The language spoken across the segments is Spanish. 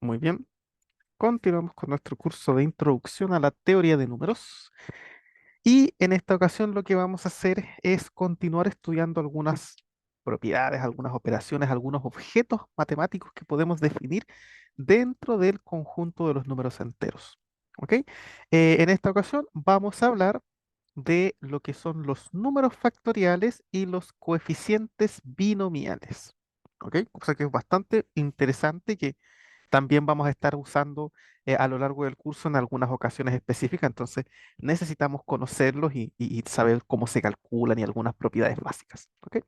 Muy bien, continuamos con nuestro curso de introducción a la teoría de números. Y en esta ocasión lo que vamos a hacer es continuar estudiando algunas propiedades, algunas operaciones, algunos objetos matemáticos que podemos definir dentro del conjunto de los números enteros. ¿Ok? En esta ocasión vamos a hablar de lo que son los números factoriales y los coeficientes binomiales. ¿Ok? Cosa que es bastante interesante que también vamos a estar usando a lo largo del curso en algunas ocasiones específicas, entonces necesitamos conocerlos y saber cómo se calculan y algunas propiedades básicas. ¿Ok?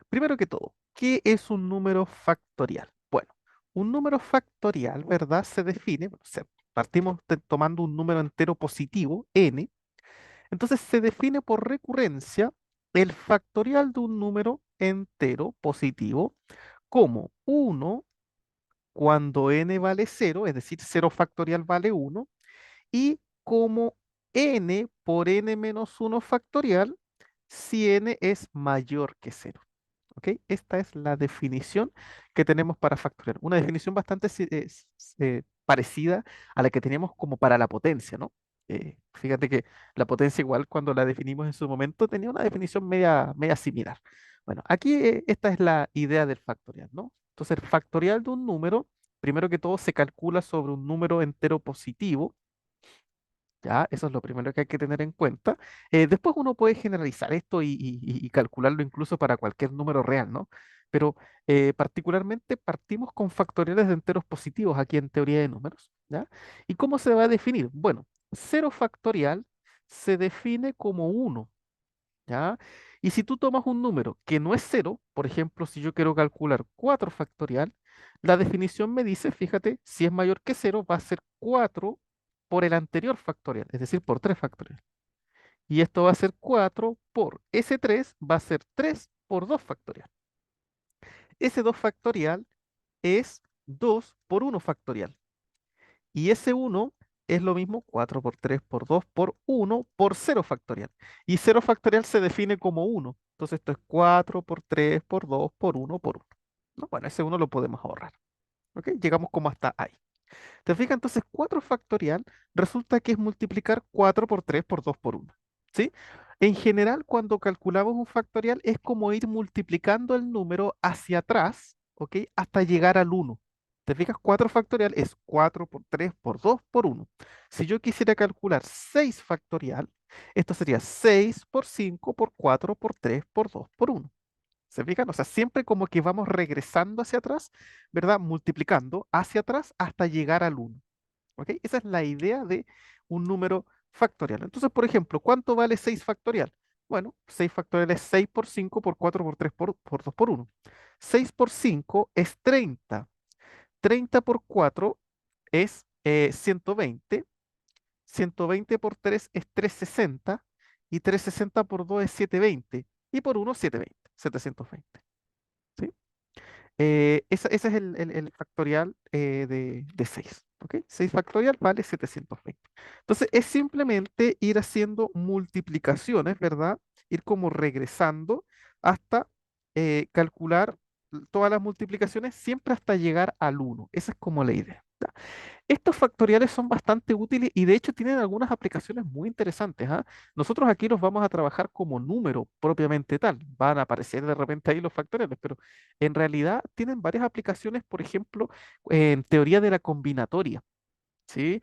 Primero que todo, ¿qué es un número factorial? Bueno, un número factorial, ¿verdad? Se define, bueno, partimos tomando un número entero positivo, n, entonces se define por recurrencia el factorial de un número entero positivo como uno cuando n vale cero, es decir, cero factorial vale uno, y como n por n menos uno factorial si n es mayor que cero. ¿Ok? Esta es la definición que tenemos para factorial. Una definición bastante parecida a la que teníamos como para la potencia, ¿no? Fíjate que la potencia igual cuando la definimos en su momento tenía una definición media similar. Bueno, aquí esta es la idea del factorial, ¿no? Entonces, el factorial de un número, primero que todo, se calcula sobre un número entero positivo. ¿Ya? Eso es lo primero que hay que tener en cuenta. Después uno puede generalizar esto y calcularlo incluso para cualquier número real, ¿no? Pero particularmente partimos con factoriales de enteros positivos aquí en teoría de números, ¿ya? ¿Y cómo se va a definir? Bueno, cero factorial se define como uno, ¿ya? Y si tú tomas un número que no es cero, por ejemplo, si yo quiero calcular 4 factorial, la definición me dice, fíjate, si es mayor que cero, va a ser 4 por el anterior factorial, es decir, por 3 factorial. Y esto va a ser 4 por ese 3 va a ser 3 por 2 factorial. Ese 2 factorial es 2 por uno factorial. Y ese uno es lo mismo 4 por 3 por 2 por uno por cero factorial. Y cero factorial se define como uno. Entonces esto es 4 por 3 por 2 por uno por uno. ¿No? Bueno, ese uno lo podemos ahorrar. ¿Ok? Llegamos como hasta ahí. ¿Te fijas? Entonces 4 factorial resulta que es multiplicar 4 por 3 por 2 por uno. ¿Sí? En general, cuando calculamos un factorial es como ir multiplicando el número hacia atrás, ¿ok? Hasta llegar al uno. ¿Te fijas? 4 factorial es 4 por 3 por 2 por uno. Si yo quisiera calcular 6 factorial, esto sería 6 por 5 por 4 por 3 por 2 por uno. ¿Se fijan? O sea, siempre como que vamos regresando hacia atrás, ¿verdad? Multiplicando hacia atrás hasta llegar al uno. ¿Ok? Esa es la idea de un número factorial. Entonces, por ejemplo, ¿cuánto vale 6 factorial? Bueno, 6 factorial es 6 por 5 por 4 por 3 por 2 por uno. 6 por 5 es 30. 30 por 4 es 120. 120 por 3 es 360. Y 360 por 2 es 720. Y por uno 720. 720. ¿Sí? Ese es el factorial de 6. ¿Ok? 6 factorial vale 720. Entonces, es simplemente ir haciendo multiplicaciones, ¿verdad? Ir como regresando hasta calcular todas las multiplicaciones, siempre hasta llegar al uno. Esa es como la idea. ¿Ya? Estos factoriales son bastante útiles y de hecho tienen algunas aplicaciones muy interesantes, ¿ah? Nosotros aquí los vamos a trabajar como número propiamente tal. Van a aparecer de repente ahí los factoriales, pero en realidad tienen varias aplicaciones, por ejemplo, en teoría de la combinatoria, ¿sí?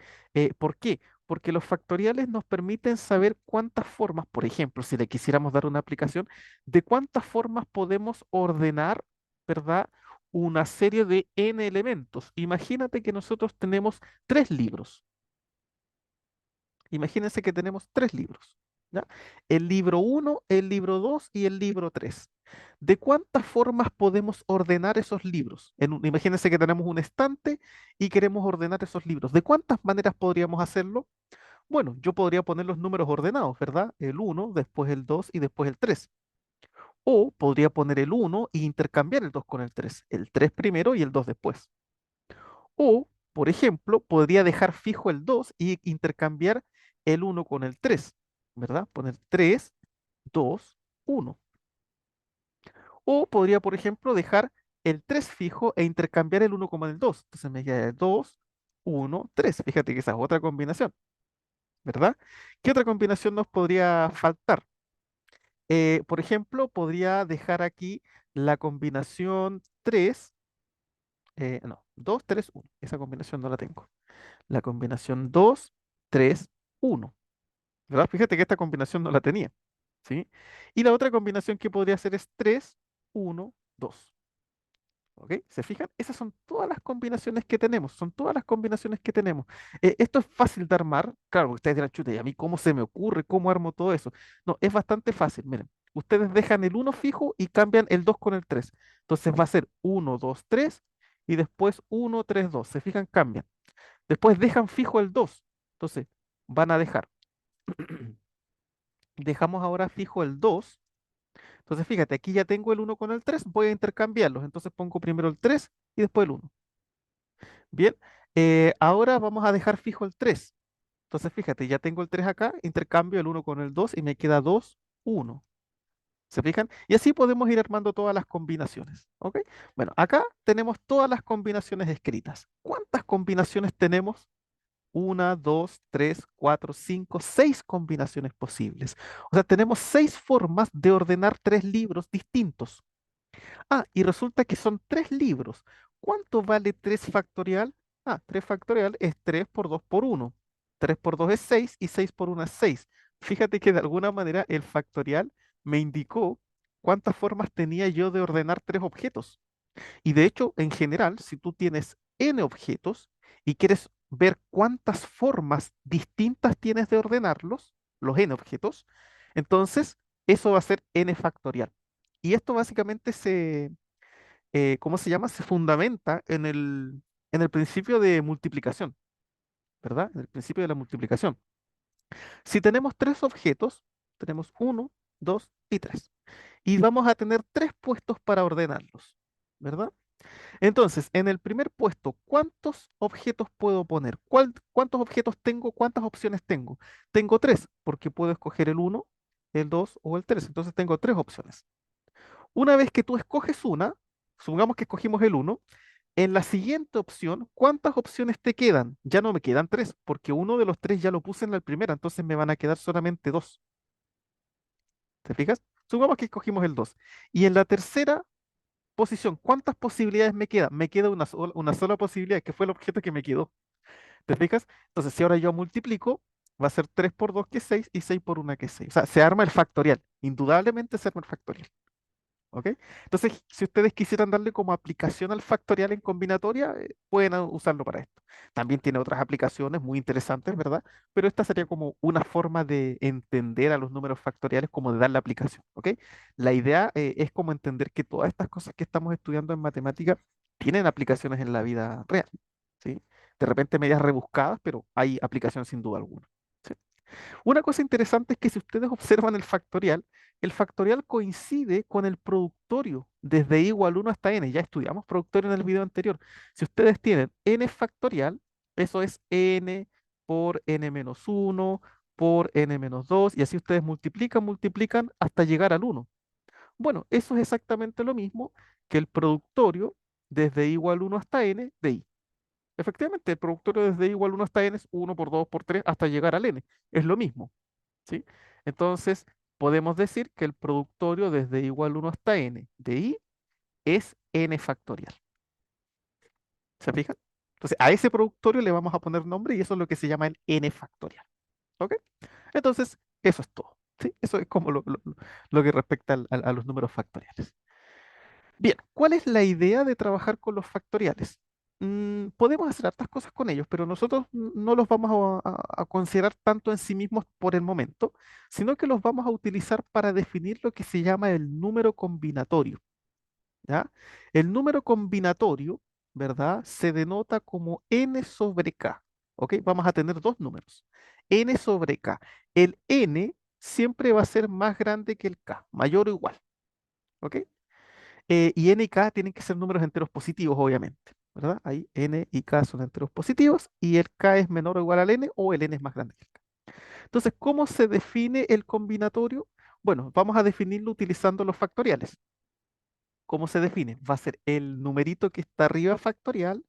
¿Por qué? Porque los factoriales nos permiten saber cuántas formas, por ejemplo, si le quisiéramos dar una aplicación, de cuántas formas podemos ordenar, ¿verdad? Una serie de n elementos. Imagínate que nosotros tenemos 3 libros. Imagínense que tenemos 3 libros, ¿ya? El libro uno, el libro 2 y el libro 3. ¿De cuántas formas podemos ordenar esos libros? Imagínense que tenemos un estante y queremos ordenar esos libros. ¿De cuántas maneras podríamos hacerlo? Bueno, yo podría poner los números ordenados, ¿verdad? El uno, después el 2 y después el 3. O podría poner el uno e intercambiar el 2 con el 3. El 3 primero y el 2 después. O, por ejemplo, podría dejar fijo el 2 y intercambiar el uno con el 3, ¿verdad? Poner 3, 2, 1. O podría, por ejemplo, dejar el 3 fijo e intercambiar el uno con el 2. Entonces me queda el 2, 1, 3. Fíjate que esa es otra combinación, ¿verdad? ¿Qué otra combinación nos podría faltar? Por ejemplo, podría dejar aquí la combinación 3, no, 2, 3, 1. Esa combinación no la tengo. La combinación 2, 3, 1. ¿Verdad? Fíjate que esta combinación no la tenía, ¿sí? Y la otra combinación que podría hacer es 3, 1, 2. ¿Ok? ¿Se fijan? Esas son todas las combinaciones que tenemos, son todas las combinaciones que tenemos. Esto es fácil de armar, claro, ustedes dirán, chuta, ¿y a mí cómo se me ocurre? ¿Cómo armo todo eso? No, es bastante fácil, miren. Ustedes dejan el uno fijo y cambian el 2 con el 3. Entonces va a ser uno, 2, 3 y después uno, 3, 2. ¿Se fijan? Cambian. Después dejan fijo el 2. Entonces van a dejar. Dejamos ahora fijo el 2. Entonces fíjate, aquí ya tengo el uno con el 3, voy a intercambiarlos. Entonces pongo primero el 3 y después el uno. Bien, ahora vamos a dejar fijo el 3. Entonces, fíjate, ya tengo el 3 acá, intercambio el uno con el 2 y me queda 2, 1. ¿Se fijan? Y así podemos ir armando todas las combinaciones. ¿Ok? Bueno, acá tenemos todas las combinaciones escritas. ¿Cuántas combinaciones tenemos? Una, dos, tres, cuatro, cinco, seis combinaciones posibles. O sea, tenemos seis formas de ordenar tres libros distintos. Ah, y resulta que son tres libros. ¿Cuánto vale 3 factorial? Ah, 3 factorial es 3 por 2 por uno. 3 por 2 es 6 y 6 por uno es 6. Fíjate que de alguna manera el factorial me indicó cuántas formas tenía yo de ordenar tres objetos. Y de hecho, en general, si tú tienes n objetos y quieres ver cuántas formas distintas tienes de ordenarlos, los n objetos, entonces eso va a ser n factorial. Y esto básicamente ¿cómo se llama? Se fundamenta en el principio de multiplicación, ¿verdad? En el principio de la multiplicación. Si tenemos tres objetos, tenemos uno, dos y tres. Y vamos a tener tres puestos para ordenarlos, ¿verdad? Entonces, en el primer puesto, ¿cuántos objetos puedo poner? ¿Cuántos objetos tengo? ¿Cuántas opciones tengo? Tengo tres, porque puedo escoger el uno, el 2 o el 3. Entonces tengo tres opciones. Una vez que tú escoges una, supongamos que escogimos el uno, en la siguiente opción, ¿cuántas opciones te quedan? Ya no me quedan tres, porque uno de los tres ya lo puse en la primera, entonces me van a quedar solamente dos. ¿Te fijas? Supongamos que escogimos el 2. Y en la tercera posición, ¿cuántas posibilidades me quedan? Me queda una sola posibilidad, que fue el objeto que me quedó. ¿Te fijas? Entonces, si ahora yo multiplico, va a ser 3 por 2 que es 6 y 6 por 1 que es 6. O sea, se arma el factorial. Indudablemente se arma el factorial. ¿Ok? Entonces, si ustedes quisieran darle como aplicación al factorial en combinatoria, pueden usarlo para esto. También tiene otras aplicaciones muy interesantes, ¿verdad? Pero esta sería como una forma de entender a los números factoriales, como de darle aplicación, ¿ok? La idea es como entender que todas estas cosas que estamos estudiando en matemática tienen aplicaciones en la vida real, ¿sí? De repente medias rebuscadas, pero hay aplicación sin duda alguna. ¿Sí? Una cosa interesante es que si ustedes observan el factorial coincide con el productorio desde i igual 1 hasta n. Ya estudiamos productorio en el video anterior. Si ustedes tienen n factorial, eso es n por n menos 1 por n menos 2 y así ustedes multiplican, multiplican hasta llegar al 1. Bueno, eso es exactamente lo mismo que el productorio desde i igual 1 hasta n de i. Efectivamente, el productorio desde i igual 1 hasta n es 1 por 2 por 3 hasta llegar al n. Es lo mismo. ¿Sí? Entonces, podemos decir que el productorio desde igual 1 hasta n de i es n factorial. ¿Se fijan? Entonces, a ese productorio le vamos a poner nombre y eso es lo que se llama el n factorial. ¿Ok? Entonces, eso es todo. ¿Sí? Eso es como lo que respecta a los números factoriales. Bien, ¿cuál es la idea de trabajar con los factoriales? Podemos hacer hartas cosas con ellos, pero nosotros no los vamos a considerar tanto en sí mismos por el momento, sino que los vamos a utilizar para definir lo que se llama el número combinatorio, ¿ya? El número combinatorio, ¿verdad? Se denota como n sobre k, ¿ok? Vamos a tener dos números, n sobre k. El n siempre va a ser más grande que el k, mayor o igual, ¿ok? Y n y k tienen que ser números enteros positivos, obviamente, ¿verdad? Ahí n y k son enteros positivos y el k es menor o igual al n o el n es más grande que el k. Entonces, ¿cómo se define el combinatorio? Bueno, vamos a definirlo utilizando los factoriales. ¿Cómo se define? Va a ser el numerito que está arriba factorial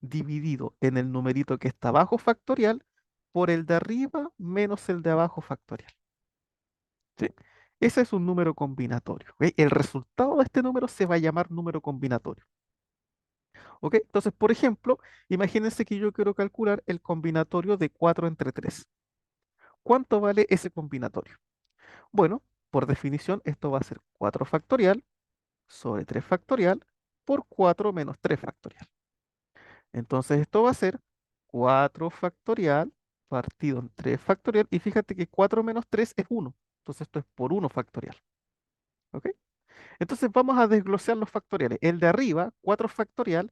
dividido en el numerito que está abajo factorial por el de arriba menos el de abajo factorial. ¿Sí? Ese es un número combinatorio. ¿Ok? El resultado de este número se va a llamar número combinatorio. ¿Ok? Entonces, por ejemplo, imagínense que yo quiero calcular el combinatorio de 4 entre 3. ¿Cuánto vale ese combinatorio? Bueno, por definición, esto va a ser 4 factorial sobre 3 factorial por 4 menos 3 factorial. Entonces, esto va a ser 4 factorial partido en 3 factorial. Y fíjate que 4 menos 3 es 1. Entonces, esto es por 1 factorial. ¿Ok? Entonces vamos a desglosar los factoriales. El de arriba, 4 factorial,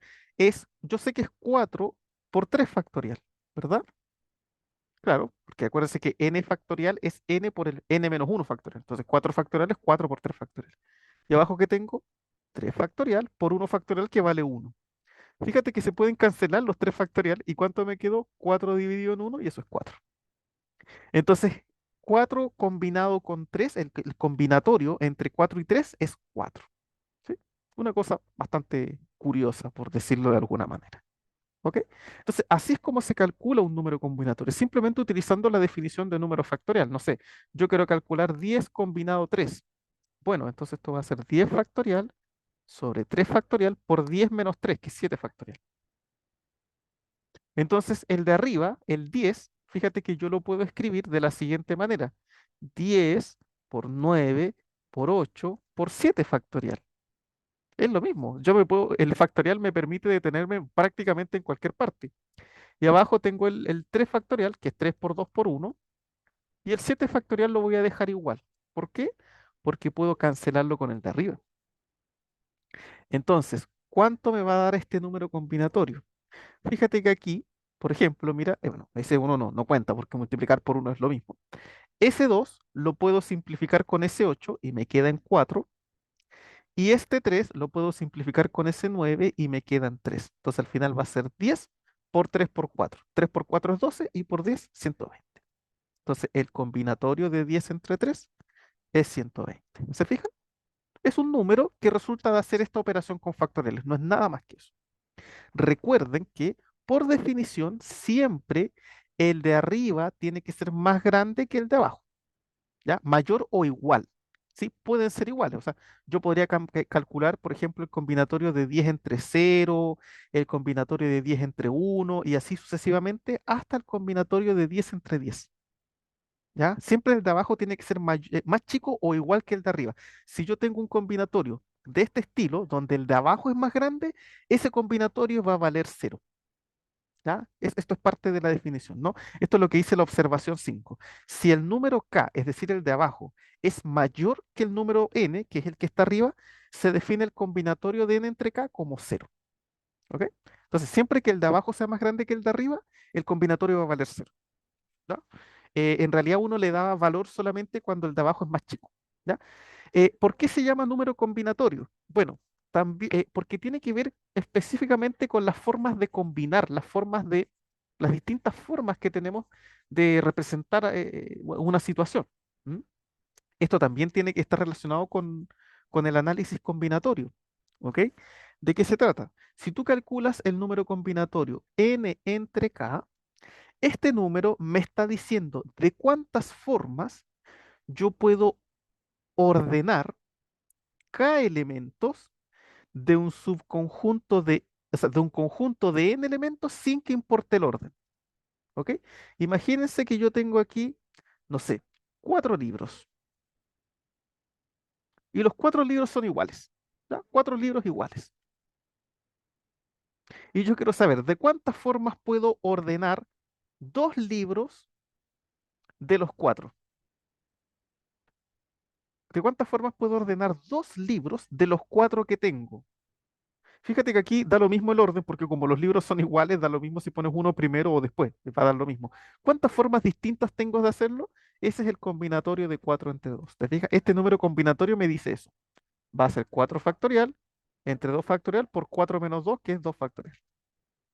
yo sé que es 4 por 3 factorial, ¿verdad? Claro, porque acuérdense que n factorial es n por el n menos 1 factorial. Entonces 4 factorial es 4 por 3 factorial. Y abajo que tengo 3 factorial por 1 factorial que vale 1. Fíjate que se pueden cancelar los 3 factorial. ¿Y cuánto me quedó? 4 dividido en 1 y eso es 4. Entonces 4 combinado con 3, el combinatorio entre 4 y 3 es 4. ¿Sí? Una cosa bastante curiosa, por decirlo de alguna manera. ¿Ok? Entonces, así es como se calcula un número combinatorio, simplemente utilizando la definición de número factorial. No sé, yo quiero calcular 10 combinado 3. Bueno, entonces esto va a ser 10 factorial sobre 3 factorial por 10 menos 3, que es 7 factorial. Entonces, el de arriba, el 10, fíjate que yo lo puedo escribir de la siguiente manera. 10 por 9 por 8 por 7 factorial. Es lo mismo. El factorial me permite detenerme prácticamente en cualquier parte. Y abajo tengo el 3 factorial, que es 3 por 2 por 1. Y el 7 factorial lo voy a dejar igual. ¿Por qué? Porque puedo cancelarlo con el de arriba. Entonces, ¿cuánto me va a dar este número combinatorio? Fíjate que aquí, por ejemplo, mira, bueno, ese 1 no cuenta porque multiplicar por 1 es lo mismo. Ese 2 lo puedo simplificar con ese 8 y me queda en 4. Y este 3 lo puedo simplificar con ese 9 y me quedan 3. Entonces al final va a ser 10 por 3 por 4. 3 por 4 es 12 y por 10, 120. Entonces el combinatorio de 10 entre 3 es 120. ¿Se fijan? Es un número que resulta de hacer esta operación con factoriales. No es nada más que eso. Recuerden que por definición siempre el de arriba tiene que ser más grande que el de abajo. ¿Ya? Mayor o igual. Sí, pueden ser iguales. O sea, yo podría calcular, por ejemplo, el combinatorio de 10 entre 0, el combinatorio de 10 entre 1 y así sucesivamente hasta el combinatorio de 10 entre 10. ¿Ya? Siempre el de abajo tiene que ser más chico o igual que el de arriba. Si yo tengo un combinatorio de este estilo, donde el de abajo es más grande, ese combinatorio va a valer 0. ¿Ya? Esto es parte de la definición, ¿no? Esto es lo que dice la observación 5. Si el número k, es decir, el de abajo, es mayor que el número n, que es el que está arriba, se define el combinatorio de n entre k como 0. ¿Ok? Entonces, siempre que el de abajo sea más grande que el de arriba, el combinatorio va a valer 0. ¿Ya? En realidad uno le da valor solamente cuando el de abajo es más chico. ¿Ya? ¿Por qué se llama número combinatorio? Bueno, también, porque tiene que ver específicamente con las formas de combinar, las distintas formas que tenemos de representar una situación. ¿M? Esto también tiene que estar relacionado con el análisis combinatorio. ¿Ok? ¿De qué se trata? Si tú calculas el número combinatorio n entre k, este número me está diciendo de cuántas formas yo puedo ordenar k elementos de un subconjunto o sea, de un conjunto de n elementos sin que importe el orden. ¿Ok? Imagínense que yo tengo aquí, no sé, 4 libros y los 4 libros son iguales. ¿Ya? 4 libros iguales. Y yo quiero saber de cuántas formas puedo ordenar 2 libros de los 4. ¿De cuántas formas puedo ordenar 2 libros de los 4 que tengo? Fíjate que aquí da lo mismo el orden, porque como los libros son iguales, da lo mismo si pones uno primero o después, va a dar lo mismo. ¿Cuántas formas distintas tengo de hacerlo? Ese es el combinatorio de 4 entre 2. ¿Te fijas? Este número combinatorio me dice eso. Va a ser 4 factorial entre 2 factorial por 4 menos 2, que es 2 factorial.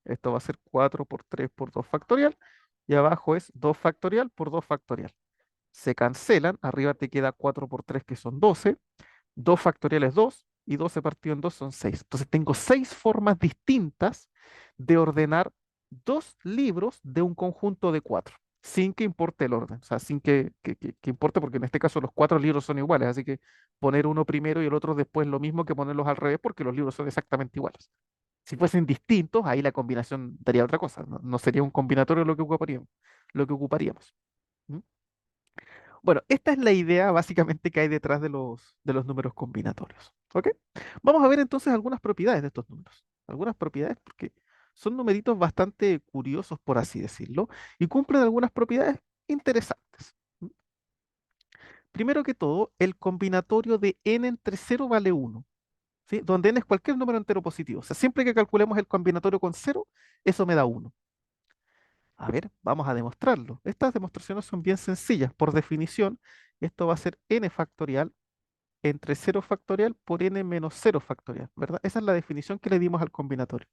Esto va a ser 4 por 3 por 2 factorial. Y abajo es 2 factorial por 2 factorial. Se cancelan, arriba te queda 4 por 3, que son 12. 2 factorial es 2 y 12 partido en 2 son 6. Entonces tengo 6 formas distintas de ordenar dos libros de un conjunto de 4, sin que importe el orden, o sea, sin que importe, porque en este caso los 4 libros son iguales, así que poner uno primero y el otro después lo mismo que ponerlos al revés, porque los libros son exactamente iguales. Si fuesen distintos, ahí la combinación daría otra cosa, no sería un combinatorio lo que ocuparíamos. Lo que ocuparíamos. ¿Mm? Bueno, esta es la idea básicamente que hay detrás de los números combinatorios. ¿Ok? Vamos a ver entonces algunas propiedades de estos números. Algunas propiedades porque son numeritos bastante curiosos, por así decirlo, y cumplen algunas propiedades interesantes. ¿Mm? Primero que todo, el combinatorio de n entre 0 vale 1, ¿sí? Donde n es cualquier número entero positivo. O sea, siempre que calculemos el combinatorio con 0, eso me da 1. A ver, vamos a demostrarlo. Estas demostraciones son bien sencillas. Por definición, esto va a ser n factorial entre 0 factorial por n menos 0 factorial, ¿verdad? Esa es la definición que le dimos al combinatorio.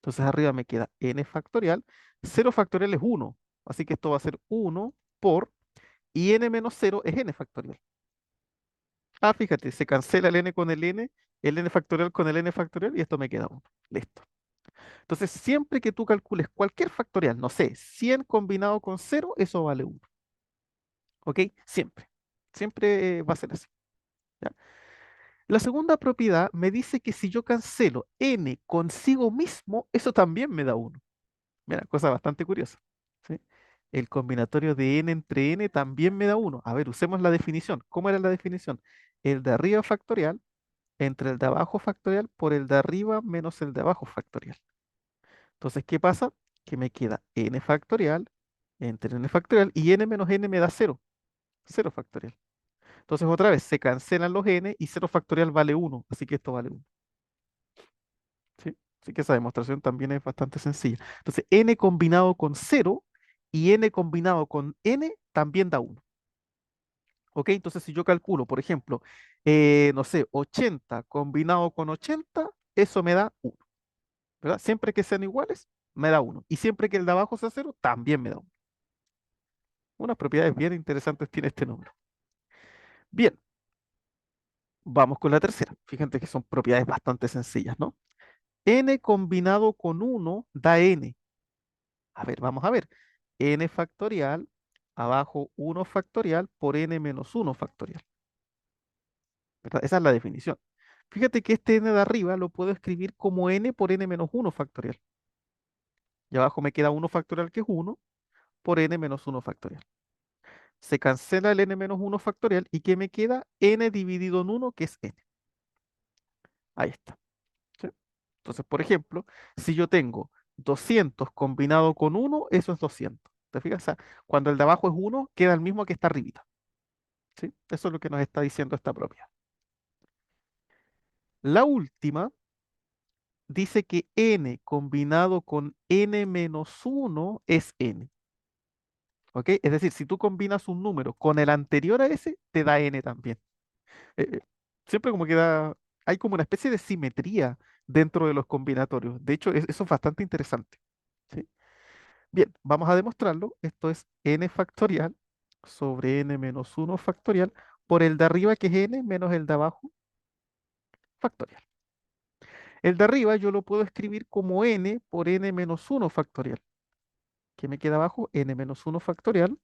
Entonces arriba me queda n factorial. 0 factorial es 1, así que esto va a ser 1 por, y n menos 0 es n factorial. Ah, fíjate, se cancela el n factorial con el n factorial y esto me queda 1. Listo. Entonces, siempre que tú calcules cualquier factorial, no sé, 100 combinado con 0, eso vale 1. ¿Ok? Siempre. Siempre va a ser así. ¿Ya? La segunda propiedad me dice que si yo cancelo n consigo mismo, eso también me da 1. Mira, cosa bastante curiosa. ¿Sí? El combinatorio de n entre n también me da 1. A ver, usemos la definición. ¿Cómo era la definición? El de arriba factorial entre el de abajo factorial por el de arriba menos el de abajo factorial. Entonces, ¿qué pasa? Que me queda n factorial entre n factorial y n menos n me da 0. 0 factorial. Entonces, otra vez, se cancelan los n y 0 factorial vale 1, así que esto vale 1. ¿Sí? Así que esa demostración también es bastante sencilla. Entonces, n combinado con 0 y n combinado con n también da 1. ¿Ok? Entonces, si yo calculo, por ejemplo, no sé, 80 combinado con 80, eso me da 1. ¿Verdad? Siempre que sean iguales, me da 1. Y siempre que el de abajo sea 0, también me da 1. Unas propiedades bien interesantes tiene este número. Bien, vamos con la tercera. Fíjate que son propiedades bastante sencillas, ¿no? N combinado con 1 da n. A ver, vamos a ver. N factorial, abajo 1 factorial por n menos 1 factorial. ¿Verdad? Esa es la definición. Fíjate que este n de arriba lo puedo escribir como n por n menos 1 factorial. Y abajo me queda 1 factorial que es 1 por n menos 1 factorial. Se cancela el n menos 1 factorial y ¿qué me queda? N dividido en 1, que es n. Ahí está. ¿Sí? Entonces, por ejemplo, si yo tengo 200 combinado con 1, eso es 200. ¿Te fijas? O sea, cuando el de abajo es 1, queda el mismo que está arribita. ¿Sí? Eso es lo que nos está diciendo esta propiedad. La última dice que n combinado con n menos 1 es n. ¿Ok? Es decir, si tú combinas un número con el anterior a ese, te da n también. eh, siempre como que hay como una especie de simetría dentro de los combinatorios. De hecho, eso es bastante interesante. ¿Sí? Bien, vamos a demostrarlo. Esto es n factorial sobre n menos 1 factorial por el de arriba que es n menos el de abajo factorial. El de arriba yo lo puedo escribir como n por n menos 1 factorial. Que me queda abajo? N menos 1 factorial.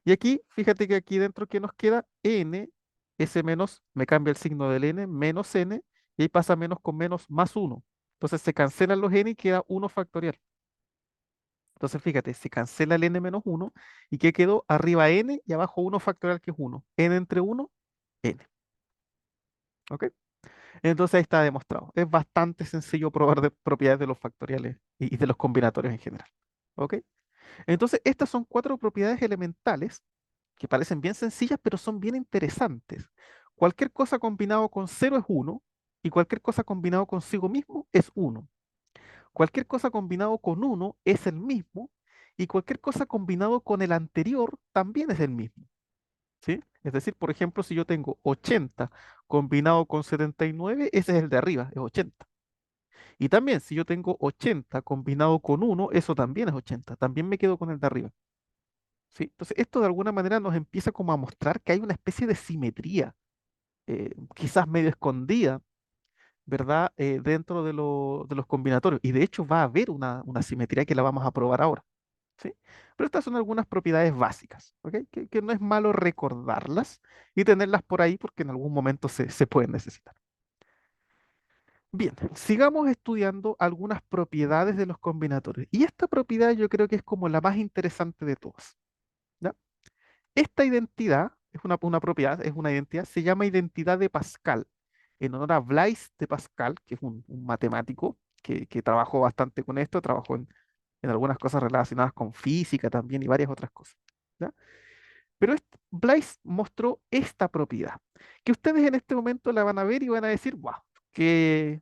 Y aquí, fíjate que aquí dentro que nos queda n, ese menos me cambia el signo del n, menos n, y ahí pasa menos con menos más 1. Entonces se cancelan los n y queda 1 factorial. Entonces fíjate, se cancela el n menos 1 y ¿qué quedó? Arriba n y abajo 1 factorial que es 1. N entre 1, n. ¿Ok? Entonces ahí está demostrado. Es bastante sencillo probar propiedades de los factoriales y de los combinatorios en general. ¿Ok? Entonces estas son 4 propiedades elementales que parecen bien sencillas, pero son bien interesantes. Cualquier cosa combinado con 0 es 1 y cualquier cosa combinado consigo mismo es 1. Cualquier cosa combinado con 1 es el mismo y cualquier cosa combinado con el anterior también es el mismo. ¿Sí? Es decir, por ejemplo, si yo tengo 80 combinado con 79, ese es el de arriba, es 80. Y también si yo tengo 80 combinado con 1, eso también es 80. También me quedo con el de arriba. ¿Sí? Entonces, esto de alguna manera nos empieza como a mostrar que hay una especie de simetría quizás medio escondida, ¿verdad? Dentro de los combinatorios. Y de hecho va a haber una simetría que la vamos a probar ahora. ¿Sí? Pero estas son algunas propiedades básicas, ¿ok? Que no es malo recordarlas y tenerlas por ahí porque en algún momento se pueden necesitar. Bien, sigamos estudiando algunas propiedades de los combinatorios. Y esta propiedad yo creo que es como la más interesante de todas. ¿Ya? Esta identidad es una propiedad, es una identidad, se llama identidad de Pascal, en honor a Blaise de Pascal, que es un matemático que trabajó bastante con esto, trabajó en algunas cosas relacionadas con física también y varias otras cosas. ¿Ya? Pero Blaise mostró esta propiedad, que ustedes en este momento la van a ver y van a decir, wow, qué,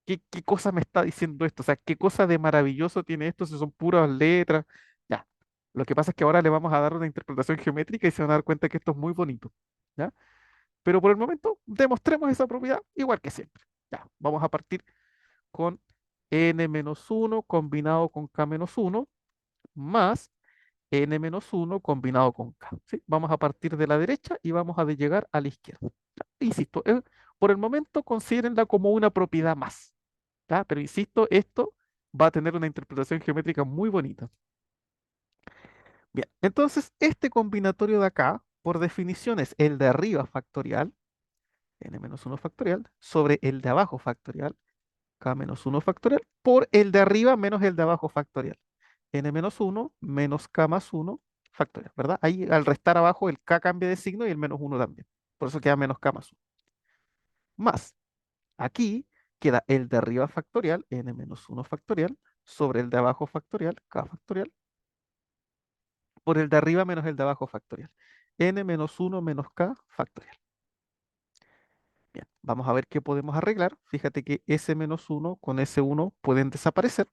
qué cosa me está diciendo esto, o sea, qué cosa de maravilloso tiene esto si son puras letras. Ya. Lo que pasa es que ahora le vamos a dar una interpretación geométrica y se van a dar cuenta que esto es muy bonito. ¿Ya? Pero por el momento demostremos esa propiedad igual que siempre. Ya, vamos a partir con n-1 combinado con k-1 más n-1 combinado con k. ¿Sí? Vamos a partir de la derecha y vamos a llegar a la izquierda. Ya, insisto, por el momento considérenla como una propiedad más. ¿Ya? Pero insisto, esto va a tener una interpretación geométrica muy bonita. Bien, entonces este combinatorio de acá, por definición, es el de arriba factorial, n-1 factorial, sobre el de abajo factorial, k-1 factorial, por el de arriba menos el de abajo factorial, n-1 menos k+1 factorial, ¿verdad? Ahí al restar abajo el k cambia de signo y el -1 también. Por eso queda menos k+1. Más, aquí queda el de arriba factorial, n-1 factorial, sobre el de abajo factorial, k factorial, por el de arriba menos el de abajo factorial, n-1 menos k factorial. Bien, vamos a ver qué podemos arreglar. Fíjate que s-1 con s1 pueden desaparecer.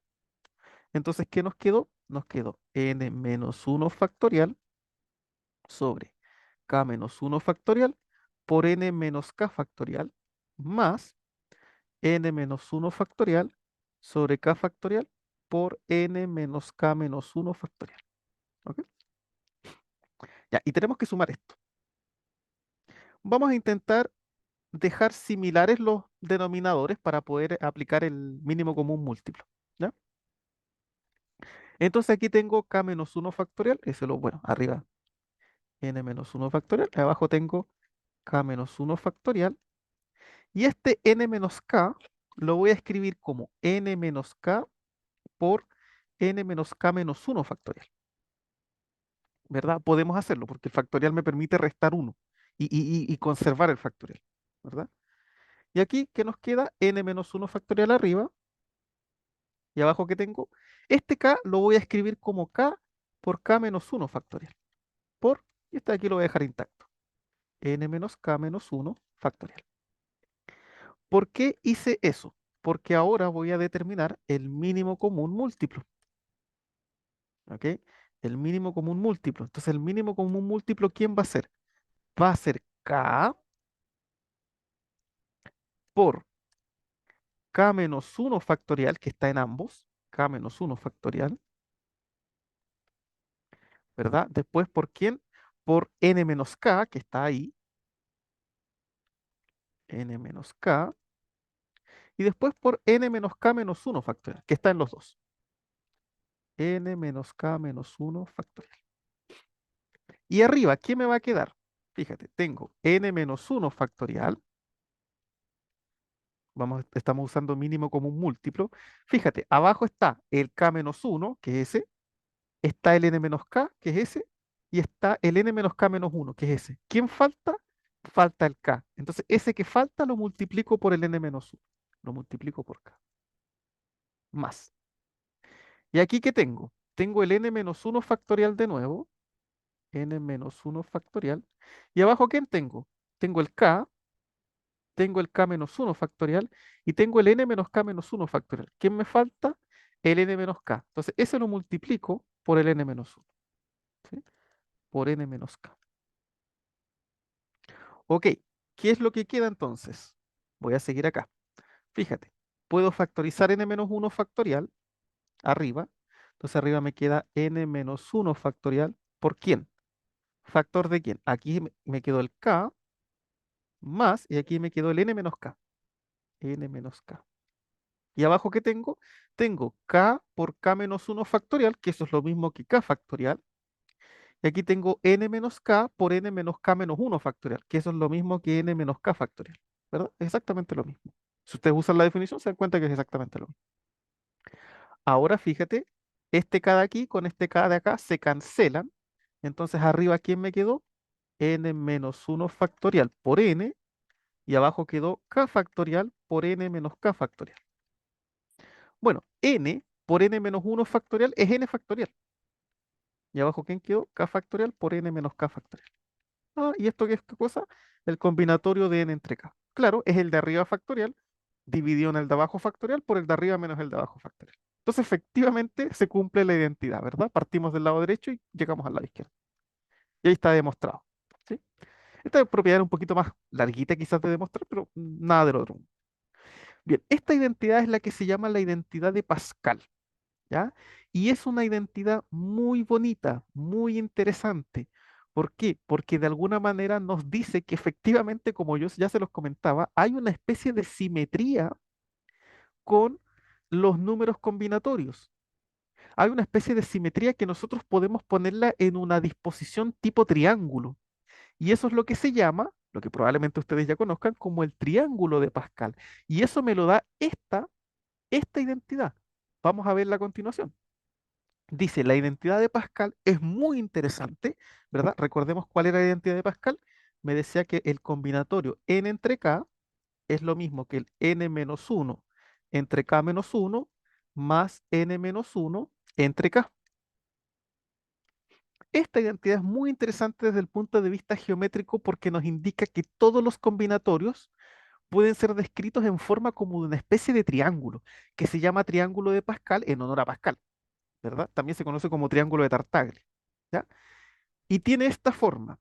Entonces, ¿qué nos quedó? Nos quedó n-1 factorial sobre k-1 factorial por n menos k factorial más n-1 factorial sobre k factorial por n menos k-1 factorial. ¿Ok? Ya, y tenemos que sumar esto. Vamos a intentar dejar similares los denominadores para poder aplicar el mínimo común múltiplo. ¿Ya? Entonces aquí tengo k-1 factorial, eso es lo bueno, arriba n-1 factorial, abajo tengo k-1 factorial, y este n menos k lo voy a escribir como n menos k por n menos k-1 factorial, ¿verdad? Podemos hacerlo porque el factorial me permite restar uno y conservar el factorial, ¿verdad? Y aquí, ¿qué nos queda? N-1 factorial arriba, y abajo que tengo, este k lo voy a escribir como k por k-1 factorial, y este de aquí lo voy a dejar intacto, n menos k-1 factorial. ¿Por qué hice eso? Porque ahora voy a determinar el mínimo común múltiplo, ¿ok? El mínimo común múltiplo. Entonces, el mínimo común múltiplo, ¿quién va a ser? Va a ser k por k-1 factorial, que está en ambos, k-1 factorial, ¿verdad? Después, ¿por quién? Por n menos k, que está ahí, n menos k, y después por n menos k-1 factorial, que está en los dos, n menos k-1 factorial. Y arriba, ¿qué me va a quedar? Fíjate, tengo n-1 factorial, estamos usando mínimo común múltiplo. Fíjate, abajo está el k-1, que es ese, está el n-k, que es ese, y está el n-k-1, que es ese. ¿Quién falta? Falta el k. Entonces, ese que falta lo multiplico por el n-1, lo multiplico por k, más. ¿Y aquí qué tengo? Tengo el n-1 factorial de nuevo, n-1 factorial, y abajo ¿quién tengo? Tengo el k, tengo el k-1 factorial y tengo el n-k-1 factorial. ¿Quién me falta? El n-k. Entonces, ese lo multiplico por el n-1, ¿sí? Por n-k. Ok, ¿qué es lo que queda entonces? Voy a seguir acá. Fíjate, puedo factorizar n-1 factorial arriba. Entonces, arriba me queda n-1 factorial. ¿Por quién? ¿Factor de quién? Aquí me quedó el k, más, y aquí me quedó el n menos k, n menos k. Y abajo, ¿qué tengo? Tengo k por k menos 1 factorial, que eso es lo mismo que k factorial. Y aquí tengo n menos k por n menos k menos 1 factorial, que eso es lo mismo que n menos k factorial, ¿verdad? Exactamente lo mismo. Si ustedes usan la definición, se dan cuenta que es exactamente lo mismo. Ahora fíjate, este k de aquí con este k de acá se cancelan. Entonces arriba, ¿quién me quedó? N menos 1 factorial por n, y abajo quedó k factorial por n menos k factorial. Bueno, n por n menos 1 factorial es n factorial. Y abajo, ¿quién quedó? K factorial por n menos k factorial. Ah, ¿y esto qué es qué cosa? El combinatorio de n entre k. Claro, es el de arriba factorial dividido en el de abajo factorial por el de arriba menos el de abajo factorial. Entonces, efectivamente, se cumple la identidad, ¿verdad? Partimos del lado derecho y llegamos al lado izquierdo. Y ahí está demostrado. ¿Sí? Esta propiedad es un poquito más larguita quizás de demostrar, pero nada del otro. Bien, esta identidad es la que se llama la identidad de Pascal. ¿Ya? Y es una identidad muy bonita, muy interesante. ¿Por qué? Porque de alguna manera nos dice que efectivamente, como yo ya se los comentaba, hay una especie de simetría con los números combinatorios. Hay una especie de simetría que nosotros podemos ponerla en una disposición tipo triángulo. Y eso es lo que se llama, lo que probablemente ustedes ya conozcan, como el triángulo de Pascal. Y eso me lo da esta identidad. Vamos a verla a continuación. Dice, la identidad de Pascal es muy interesante, ¿verdad? Recordemos cuál era la identidad de Pascal. Me decía que el combinatorio n entre k es lo mismo que el n menos 1 entre k menos 1 más n menos 1 entre k. Esta identidad es muy interesante desde el punto de vista geométrico porque nos indica que todos los combinatorios pueden ser descritos en forma como de una especie de triángulo, que se llama triángulo de Pascal en honor a Pascal, ¿verdad? También se conoce como triángulo de Tartaglia, ¿ya? Y tiene esta forma,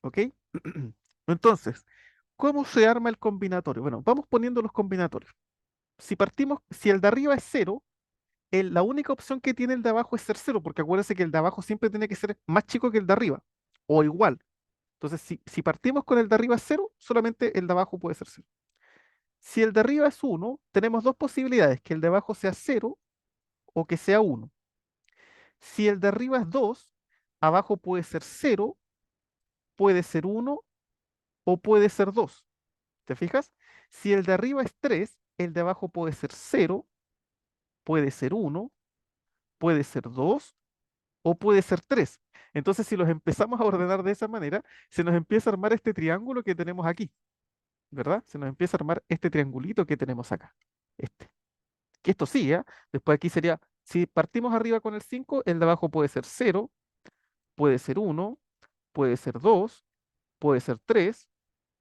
¿ok? Entonces, ¿cómo se arma el combinatorio? Bueno, vamos poniendo los combinatorios. Si el de arriba es cero, la única opción que tiene el de abajo es ser cero, porque acuérdense que el de abajo siempre tiene que ser más chico que el de arriba, o igual. Entonces, si partimos con el de arriba es cero, solamente el de abajo puede ser cero. Si el de arriba es uno, tenemos dos posibilidades, que el de abajo sea cero o que sea uno. Si el de arriba es 2, abajo puede ser cero, puede ser uno o puede ser 2. ¿Te fijas? Si el de arriba es 3, el de abajo puede ser cero, puede ser uno, puede ser 2 o puede ser 3. Entonces, si los empezamos a ordenar de esa manera, se nos empieza a armar este triángulo que tenemos aquí, ¿verdad? Se nos empieza a armar este triangulito que tenemos acá. Este. Que esto sí, ¿ya? Después aquí sería, si partimos arriba con el 5, el de abajo puede ser cero, puede ser uno, puede ser 2, puede ser 3,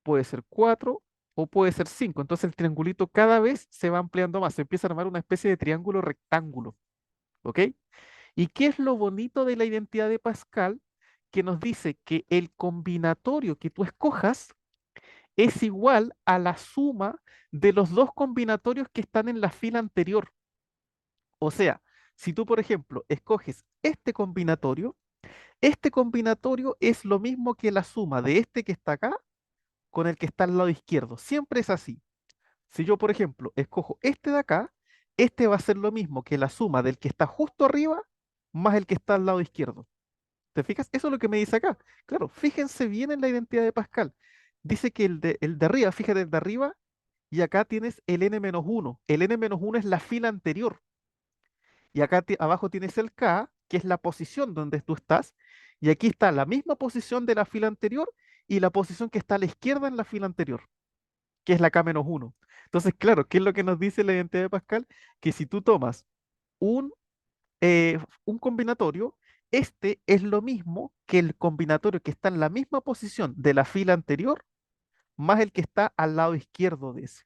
puede ser 4 o puede ser 5. Entonces el triangulito cada vez se va ampliando más, se empieza a armar una especie de triángulo rectángulo, ¿ok? ¿Y qué es lo bonito de la identidad de Pascal? Que nos dice que el combinatorio que tú escojas es igual a la suma de los dos combinatorios que están en la fila anterior. O sea, si tú, por ejemplo, escoges este combinatorio es lo mismo que la suma de este que está acá con el que está al lado izquierdo. Siempre es así. Si yo, por ejemplo, escojo este de acá, este va a ser lo mismo que la suma del que está justo arriba más el que está al lado izquierdo. ¿Te fijas? Eso es lo que me dice acá. Claro, fíjense bien en la identidad de Pascal. Dice que el de arriba, fíjate, el de arriba, y acá tienes el n-1. El n-1 es la fila anterior. Y acá abajo tienes el K, que es la posición donde tú estás. Y aquí está la misma posición de la fila anterior y la posición que está a la izquierda en la fila anterior, que es la K-1. Entonces, claro, ¿qué es lo que nos dice la identidad de Pascal? Que si tú tomas un, un combinatorio, este es lo mismo que el combinatorio que está en la misma posición de la fila anterior, más el que está al lado izquierdo de ese.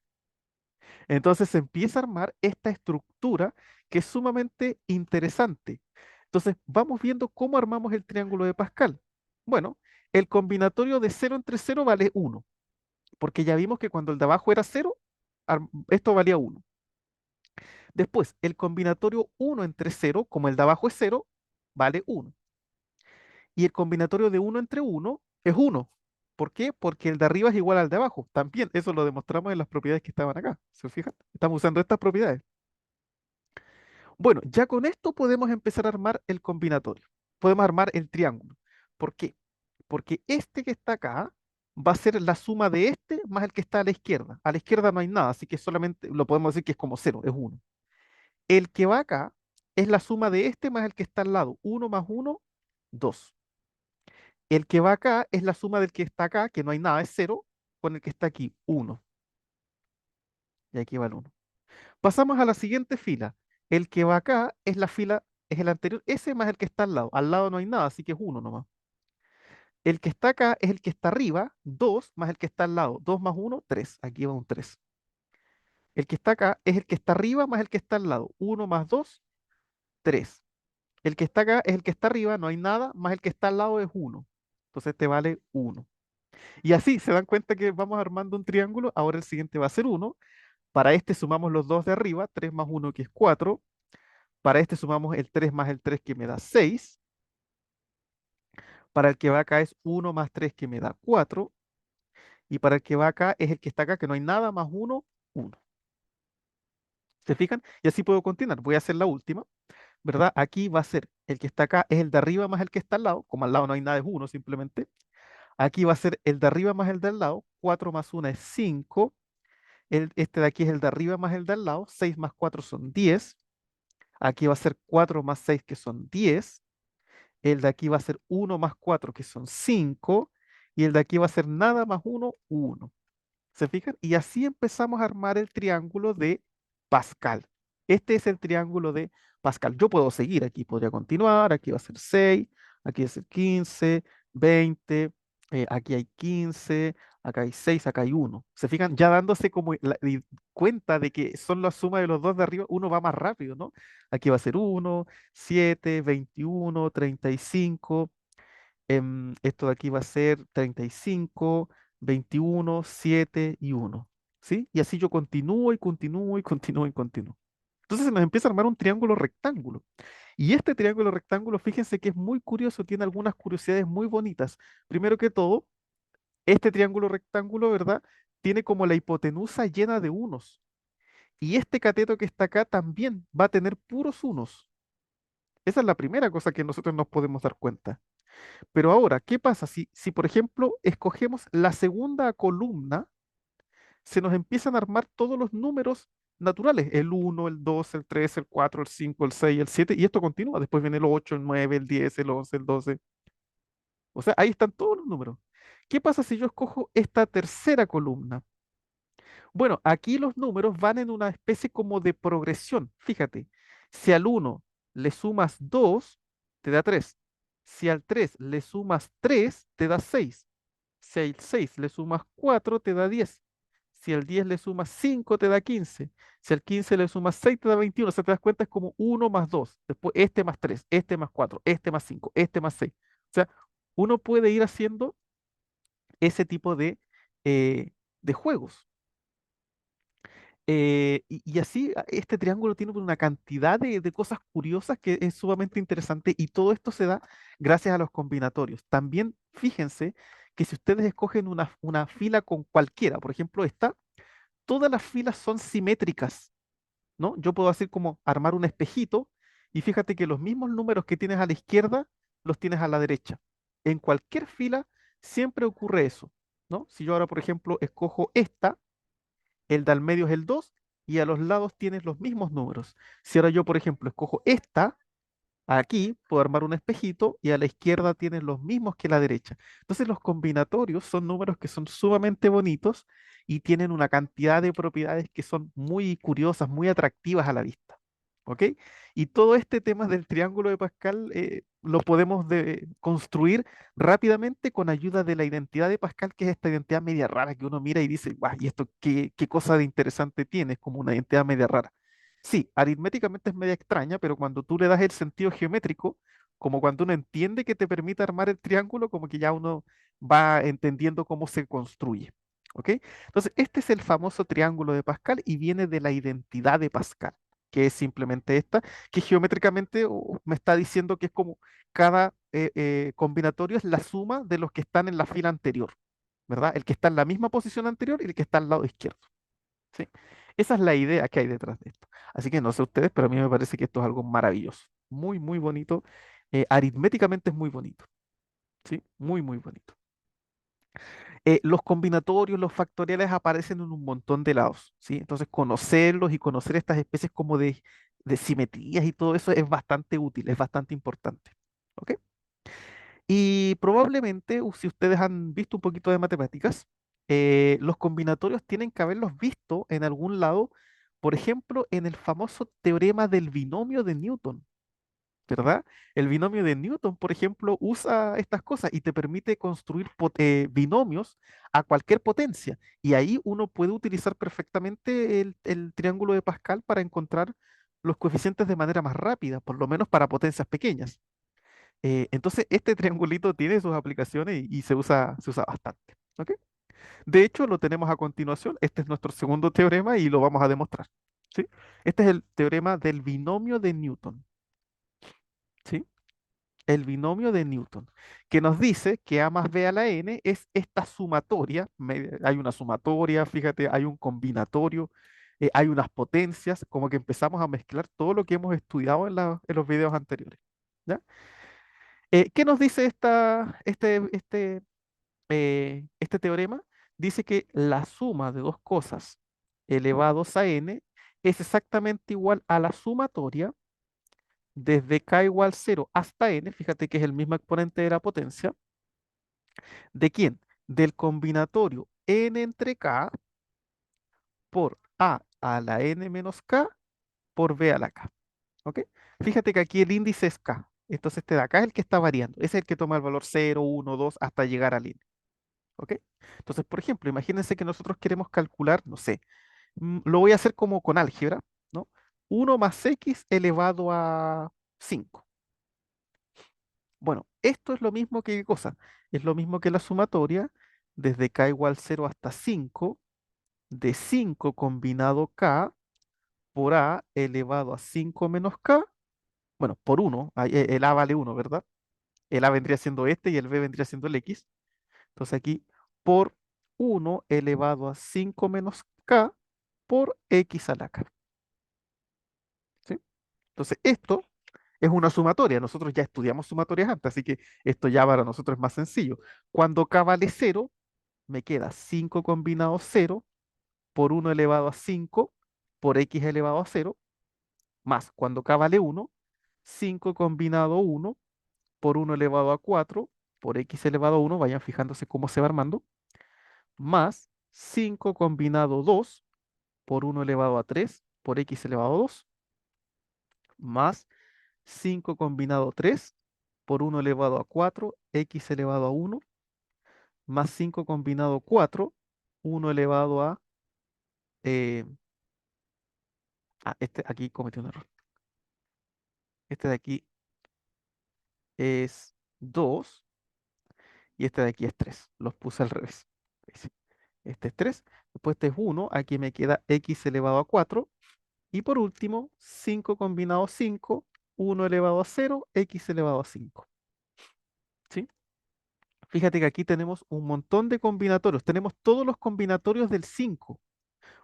Entonces se empieza a armar esta estructura que es sumamente interesante. Entonces vamos viendo cómo armamos el triángulo de Pascal. Bueno, el combinatorio de cero entre cero vale uno, porque ya vimos que cuando el de abajo era cero, esto valía uno. Después, el combinatorio uno entre cero, como el de abajo es cero, vale uno. Y el combinatorio de uno entre uno es uno. ¿Por qué? Porque el de arriba es igual al de abajo. También eso lo demostramos en las propiedades que estaban acá. ¿Se fijan? Estamos usando estas propiedades. Bueno, ya con esto podemos empezar a armar el combinatorio. Podemos armar el triángulo. ¿Por qué? Porque este que está acá va a ser la suma de este más el que está a la izquierda. A la izquierda no hay nada, así que solamente lo podemos decir que es como cero, es uno. El que va acá es la suma de este más el que está al lado. Uno más uno, 2. El que va acá es la suma del que está acá, que no hay nada, es cero, con el que está aquí, uno. Y aquí va el uno. Pasamos a la siguiente fila. El que va acá es la fila, es el anterior, ese más el que está al lado. Al lado no hay nada, así que es uno nomás. El que está acá es el que está arriba, 2 más el que está al lado. 2 más uno, 3. Aquí va un 3. El que está acá es el que está arriba más el que está al lado. Uno más 2, 3. El que está acá es el que está arriba, no hay nada, más el que está al lado es uno. Entonces te vale uno. Y así se dan cuenta que vamos armando un triángulo. Ahora el siguiente va a ser uno. Para este sumamos los dos de arriba, 3 más uno que es 4. Para este sumamos el 3 más el 3 que me da 6. Para el que va acá es uno más 3 que me da 4. Y para el que va acá es el que está acá, que no hay nada, más uno, 1. ¿Se fijan? Y así puedo continuar. Voy a hacer la última, ¿verdad? Aquí va a ser el que está acá es el de arriba más el que está al lado. Como al lado no hay nada, es uno simplemente. Aquí va a ser el de arriba más el de al lado. 4 más 1 es 5. Este de aquí es el de arriba más el de al lado. 6 más 4 son 10. Aquí va a ser 4 más 6 que son 10. El de aquí va a ser uno más 4 que son 5. Y el de aquí va a ser nada más uno, 1. ¿Se fijan? Y así empezamos a armar el triángulo de Pascal. Este es el triángulo de Pascal. Yo puedo seguir, aquí podría continuar, aquí va a ser 6, aquí va a ser 15, 20, aquí hay 15, acá hay 6, acá hay uno. ¿Se fijan? Ya dándose como cuenta de que son la suma de los dos de arriba, uno va más rápido, ¿no? Aquí va a ser 1, 7, 21, 35. Esto de aquí va a ser 35, 21, 7 y 1. ¿Sí? Y así yo continúo y continúo y continúo y continúo. Entonces se nos empieza a armar un triángulo rectángulo. Y este triángulo rectángulo, fíjense que es muy curioso, tiene algunas curiosidades muy bonitas. Primero que todo, este triángulo rectángulo, ¿verdad? Tiene como la hipotenusa llena de unos. Y este cateto que está acá también va a tener puros unos. Esa es la primera cosa que nosotros nos podemos dar cuenta. Pero ahora, ¿qué pasa si, por ejemplo, escogemos la segunda columna? Se nos empiezan a armar todos los números naturales, el uno, el 2, el 3, el 4, el 5, el 6, el 7, y esto continúa. Después viene el 8, el 9, el 10, el 11, el 12. O sea, ahí están todos los números. ¿Qué pasa si yo escojo esta tercera columna? Bueno, aquí los números van en una especie como de progresión. Fíjate, si al uno le sumas 2, te da 3. Si al 3 le sumas 3, te da 6. Si al 6 le sumas 4, te da 10. Si al 10 le sumas 5, te da 15. Si al 15 le sumas 6, te da 21. O sea, te das cuenta, es como uno más 2. Después este más 3, este más 4, este más 5, este más 6. O sea, uno puede ir haciendo ese tipo eh, de juegos. Y así este triángulo tiene una cantidad de cosas curiosas que es sumamente interesante y todo esto se da gracias a los combinatorios. También fíjense que si ustedes escogen una fila con cualquiera, por ejemplo esta, todas las filas son simétricas, ¿no? Yo puedo hacer como armar un espejito y fíjate que los mismos números que tienes a la izquierda los tienes a la derecha. En cualquier fila siempre ocurre eso, ¿no? Si yo ahora, por ejemplo, escojo esta, el de al medio es el 2 y a los lados tienes los mismos números. Si ahora yo, por ejemplo, escojo esta, aquí puedo armar un espejito y a la izquierda tienes los mismos que la derecha. Entonces los combinatorios son números que son sumamente bonitos y tienen una cantidad de propiedades que son muy curiosas, muy atractivas a la vista. ¿Ok? Y todo este tema del triángulo de Pascal lo podemos construir rápidamente con ayuda de la identidad de Pascal, que es esta identidad media rara que uno mira y dice, guau, ¿y esto qué cosa de interesante tiene? Es como una identidad media rara. Sí, aritméticamente es media extraña, pero cuando tú le das el sentido geométrico, como cuando uno entiende que te permite armar el triángulo, como que ya uno va entendiendo cómo se construye. ¿Ok? Entonces, este es el famoso triángulo de Pascal y viene de la identidad de Pascal, que es simplemente esta, que geométricamente me está diciendo que es como cada combinatorio es la suma de los que están en la fila anterior. ¿verdad? El que está en la misma posición anterior y el que está al lado izquierdo, ¿sí? Esa es la idea que hay detrás de esto. Así que no sé ustedes, pero a mí me parece que esto es algo maravilloso, muy, muy bonito. Aritméticamente es muy bonito, ¿sí? Muy, muy bonito. Los combinatorios, los factoriales aparecen en un montón de lados, ¿sí? Entonces, conocerlos y conocer estas especies como de simetrías y todo eso es bastante útil, es bastante importante, ¿ok? Y probablemente, si ustedes han visto un poquito de matemáticas, los combinatorios tienen que haberlos visto en algún lado, por ejemplo, en el famoso teorema del binomio de Newton, ¿verdad? El binomio de Newton, por ejemplo, usa estas cosas y te permite construir binomios a cualquier potencia. Y ahí uno puede utilizar perfectamente el triángulo de Pascal para encontrar los coeficientes de manera más rápida, por lo menos para potencias pequeñas. Entonces, este triangulito tiene sus aplicaciones y se usa bastante. ¿Ok? De hecho, lo tenemos a continuación. Este es nuestro segundo teorema y lo vamos a demostrar. ¿Sí? Este es el teorema del binomio de Newton. ¿Sí? El binomio de Newton, que nos dice que A más B a la n es esta sumatoria, hay una sumatoria, fíjate, hay un combinatorio, hay unas potencias, como que empezamos a mezclar todo lo que hemos estudiado en los videos anteriores. ¿Ya? ¿Qué nos dice este teorema? Dice que la suma de dos cosas elevados a n es exactamente igual a la sumatoria desde k igual 0 hasta n, fíjate que es el mismo exponente de la potencia, ¿de quién? Del combinatorio n entre k por a la n menos k por b a la k. ¿Ok? Fíjate que aquí el índice es k. Entonces este de acá es el que está variando. Es el que toma el valor 0, 1, 2 hasta llegar al índice. ¿Ok? Entonces, por ejemplo, imagínense que nosotros queremos calcular, no sé, lo voy a hacer como con álgebra, ¿no? 1 más x elevado a 5. Bueno, esto es lo mismo que ¿qué cosa? Es lo mismo que la sumatoria desde k igual 0 hasta 5 de 5 combinado k por a elevado a 5 menos k, bueno, por 1, el a vale 1, ¿verdad? El a vendría siendo este y el b vendría siendo el x. Entonces aquí por 1 elevado a 5 menos k por x a la k. ¿Sí? Entonces esto es una sumatoria. Nosotros ya estudiamos sumatorias antes, así que esto ya para nosotros es más sencillo. Cuando k vale 0, me queda 5 combinado 0 por 1 elevado a 5 por x elevado a 0, más cuando k vale 1, 5 combinado 1 por 1 elevado a 4 por x elevado a 1, vayan fijándose cómo se va armando, más 5 combinado 2 por 1 elevado a 3 por x elevado a 2, más 5 combinado 3 por 1 elevado a 4 x elevado a 1, más 5 combinado 4 1 elevado a... eh, este aquí cometí un error. Este de aquí es 2 y este de aquí es 3. Los puse al revés. ¿Veis? Este es 3, después este es 1, aquí me queda x elevado a 4 y por último 5 combinado 5, 1 elevado a 0, x elevado a 5. ¿Sí? Fíjate que aquí tenemos un montón de combinatorios. Tenemos todos los combinatorios del 5.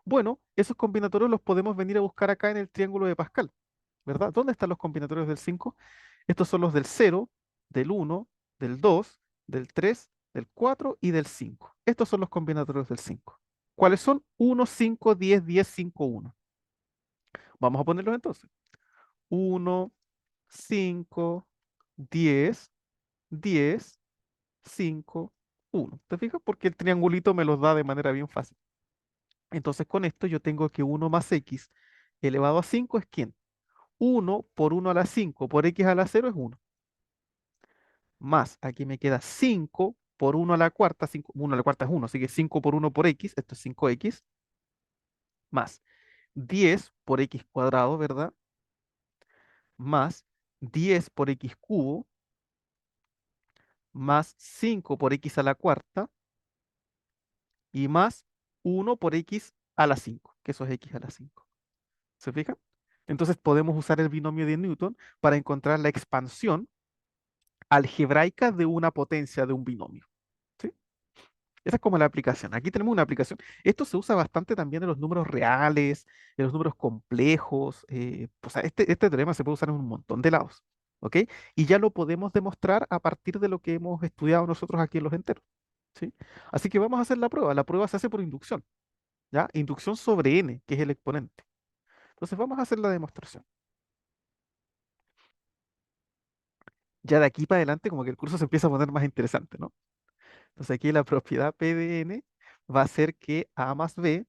Bueno, esos combinatorios los podemos venir a buscar acá en el triángulo de Pascal, ¿verdad? ¿Dónde están los combinatorios del 5? Estos son los del 0, del 1, del 2, del 3, del 4 y del 5. Estos son los combinatorios del 5. ¿Cuáles son? 1, 5, 10, 10, 5, 1. Vamos a ponerlos entonces. 1, 5, 10, 10, 5, 1. ¿Te fijas? Porque el triangulito me los da de manera bien fácil. Entonces con esto yo tengo que 1 más x elevado a 5 es ¿quién? 1 por 1 a la 5 por x a la 0 es 1. Más, aquí me queda 5 por 1 a la cuarta, 5, 1 a la cuarta es 1, así que 5 por 1 por x, esto es 5x, más 10 por x cuadrado, ¿verdad? Más 10 por x cubo, más 5 por x a la cuarta, y más 1 por x a la 5, que eso es x a la 5. ¿Se fijan? Entonces podemos usar el binomio de Newton para encontrar la expansión algebraica de una potencia de un binomio. ¿Sí? Esa es como la aplicación. Aquí tenemos una aplicación. Esto se usa bastante también en los números reales, en los números complejos. O sea, este teorema se puede usar en un montón de lados. ¿Ok? Y ya lo podemos demostrar a partir de lo que hemos estudiado nosotros aquí en los enteros. ¿Sí? Así que vamos a hacer la prueba. La prueba se hace por inducción. ¿Ya? Inducción sobre n, que es el exponente. Entonces vamos a hacer la demostración. Ya de aquí para adelante, como que el curso se empieza a poner más interesante, ¿no? Entonces aquí la propiedad P de n va a ser que a más b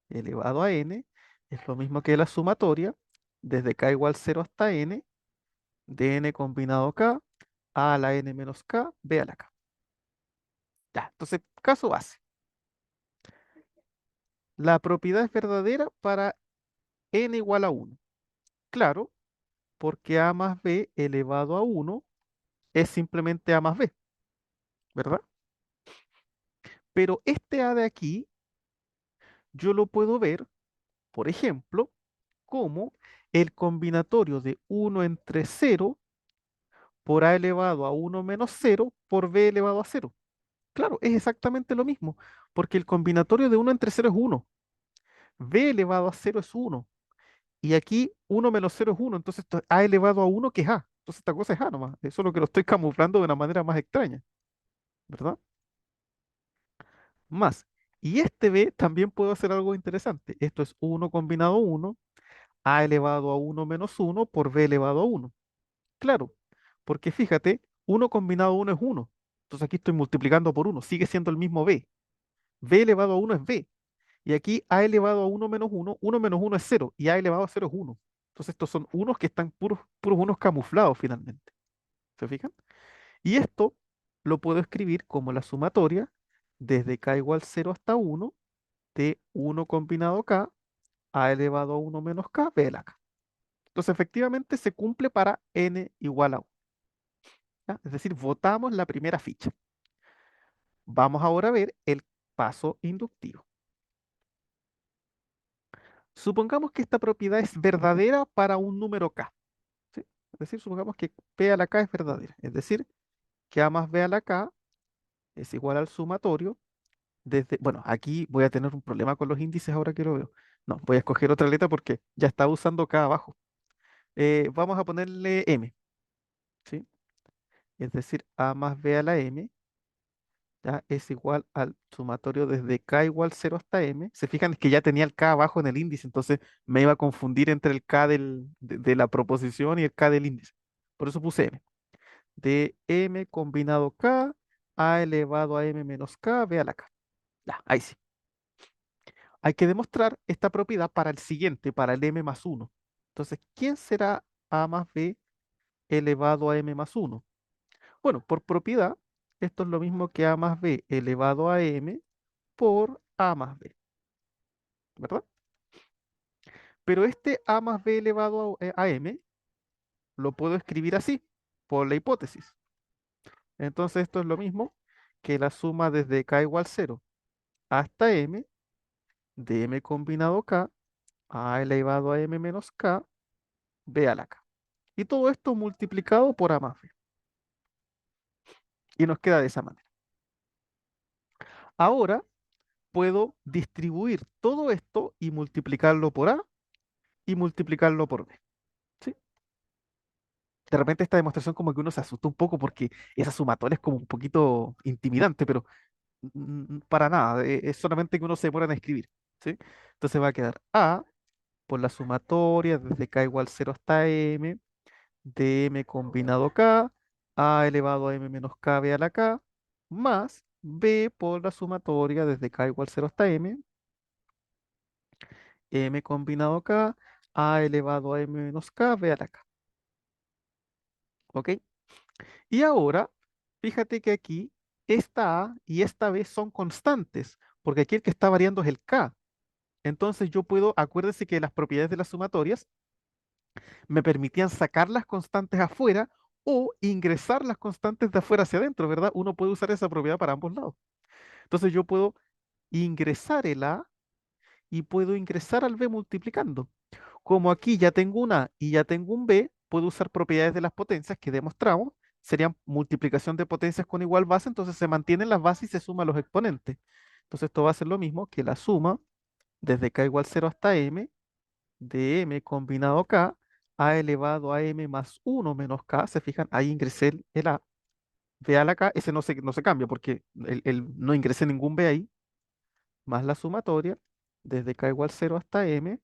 elevado a n es lo mismo que la sumatoria desde k igual 0 hasta n de n combinado k a la n menos k, b a la k. Ya, entonces, caso base. La propiedad es verdadera para n igual a 1. Claro, porque a más b elevado a 1 es simplemente a más b, ¿verdad? Pero este a de aquí yo lo puedo ver, por ejemplo, como el combinatorio de 1 entre 0 por a elevado a 1 menos 0 por b elevado a 0. Claro, es exactamente lo mismo, porque el combinatorio de 1 entre 0 es 1, b elevado a 0 es 1, y aquí 1 menos 0 es 1, entonces esto es a elevado a 1 que es a. Entonces esta cosa es a nomás, eso es lo que lo estoy camuflando de una manera más extraña, ¿verdad? Más. Y este b también puedo hacer algo interesante. Esto es 1 combinado 1, a elevado a 1 menos 1 por b elevado a 1. Claro, porque fíjate, 1 combinado 1 es 1. Entonces aquí estoy multiplicando por 1, sigue siendo el mismo b. B elevado a 1 es b. Y aquí a elevado a 1 menos 1, 1 menos 1 es 0 y a elevado a 0 es 1. Entonces estos son unos que están puros, puros unos camuflados finalmente. ¿Se fijan? Y esto lo puedo escribir como la sumatoria desde k igual 0 hasta 1 de 1 combinado k a elevado a 1 menos k, b de la k. Entonces efectivamente se cumple para n igual a 1. ¿Ya? Es decir, votamos la primera ficha. Vamos ahora a ver el paso inductivo. Supongamos que esta propiedad es verdadera para un número k. ¿Sí? Es decir, supongamos que p a la k es verdadera. Es decir, que a más b a la k es igual al sumatorio desde... Bueno, aquí voy a tener un problema con los índices ahora que lo veo. No, voy a escoger otra letra porque ya está usando k abajo. Vamos a ponerle m. ¿Sí? Es decir, a más b a la m ya es igual al sumatorio desde k igual 0 hasta m. Se fijan que ya tenía el k abajo en el índice, entonces me iba a confundir entre el k de la proposición y el k del índice. Por eso puse m. De m combinado k a elevado a m menos k, b a la k. Ya, ahí sí. Hay que demostrar esta propiedad para el siguiente, para el m más 1. Entonces, ¿quién será a más b elevado a m más 1? Bueno, por propiedad, esto es lo mismo que a más b elevado a m por a más b, ¿verdad? Pero este a más b elevado a m lo puedo escribir así, por la hipótesis. Entonces esto es lo mismo que la suma desde k igual 0 hasta m de m combinado k a elevado a m menos k, b a la k. Y todo esto multiplicado por a más b. Y nos queda de esa manera. Ahora puedo distribuir todo esto y multiplicarlo por a y multiplicarlo por b. ¿Sí? De repente esta demostración como que uno se asusta un poco porque esa sumatoria es como un poquito intimidante, pero para nada, es solamente que uno se demora en escribir, ¿sí? Entonces va a quedar a por la sumatoria desde k igual 0 hasta m de m combinado k a elevado a m menos k b a la k más b por la sumatoria desde k igual 0 hasta m combinado k a elevado a m menos k b a la k. ¿Ok? Y ahora, fíjate que aquí esta A y esta B son constantes, porque aquí el que está variando es el K. Entonces yo puedo, acuérdense que las propiedades de las sumatorias me permitían sacar las constantes afuera o ingresar las constantes de afuera hacia adentro, ¿verdad? Uno puede usar esa propiedad para ambos lados. Entonces yo puedo ingresar el A y puedo ingresar al B multiplicando. Como aquí ya tengo un A y ya tengo un B, puedo usar propiedades de las potencias que demostramos serían multiplicación de potencias con igual base, entonces se mantienen las bases y se suman los exponentes. Entonces esto va a ser lo mismo que la suma desde k igual 0 hasta m de m combinado k a elevado a m más 1 menos k. Se fijan, ahí ingresé el a, b a la k, ese no se cambia porque no ingresé ningún b ahí, más la sumatoria desde k igual 0 hasta m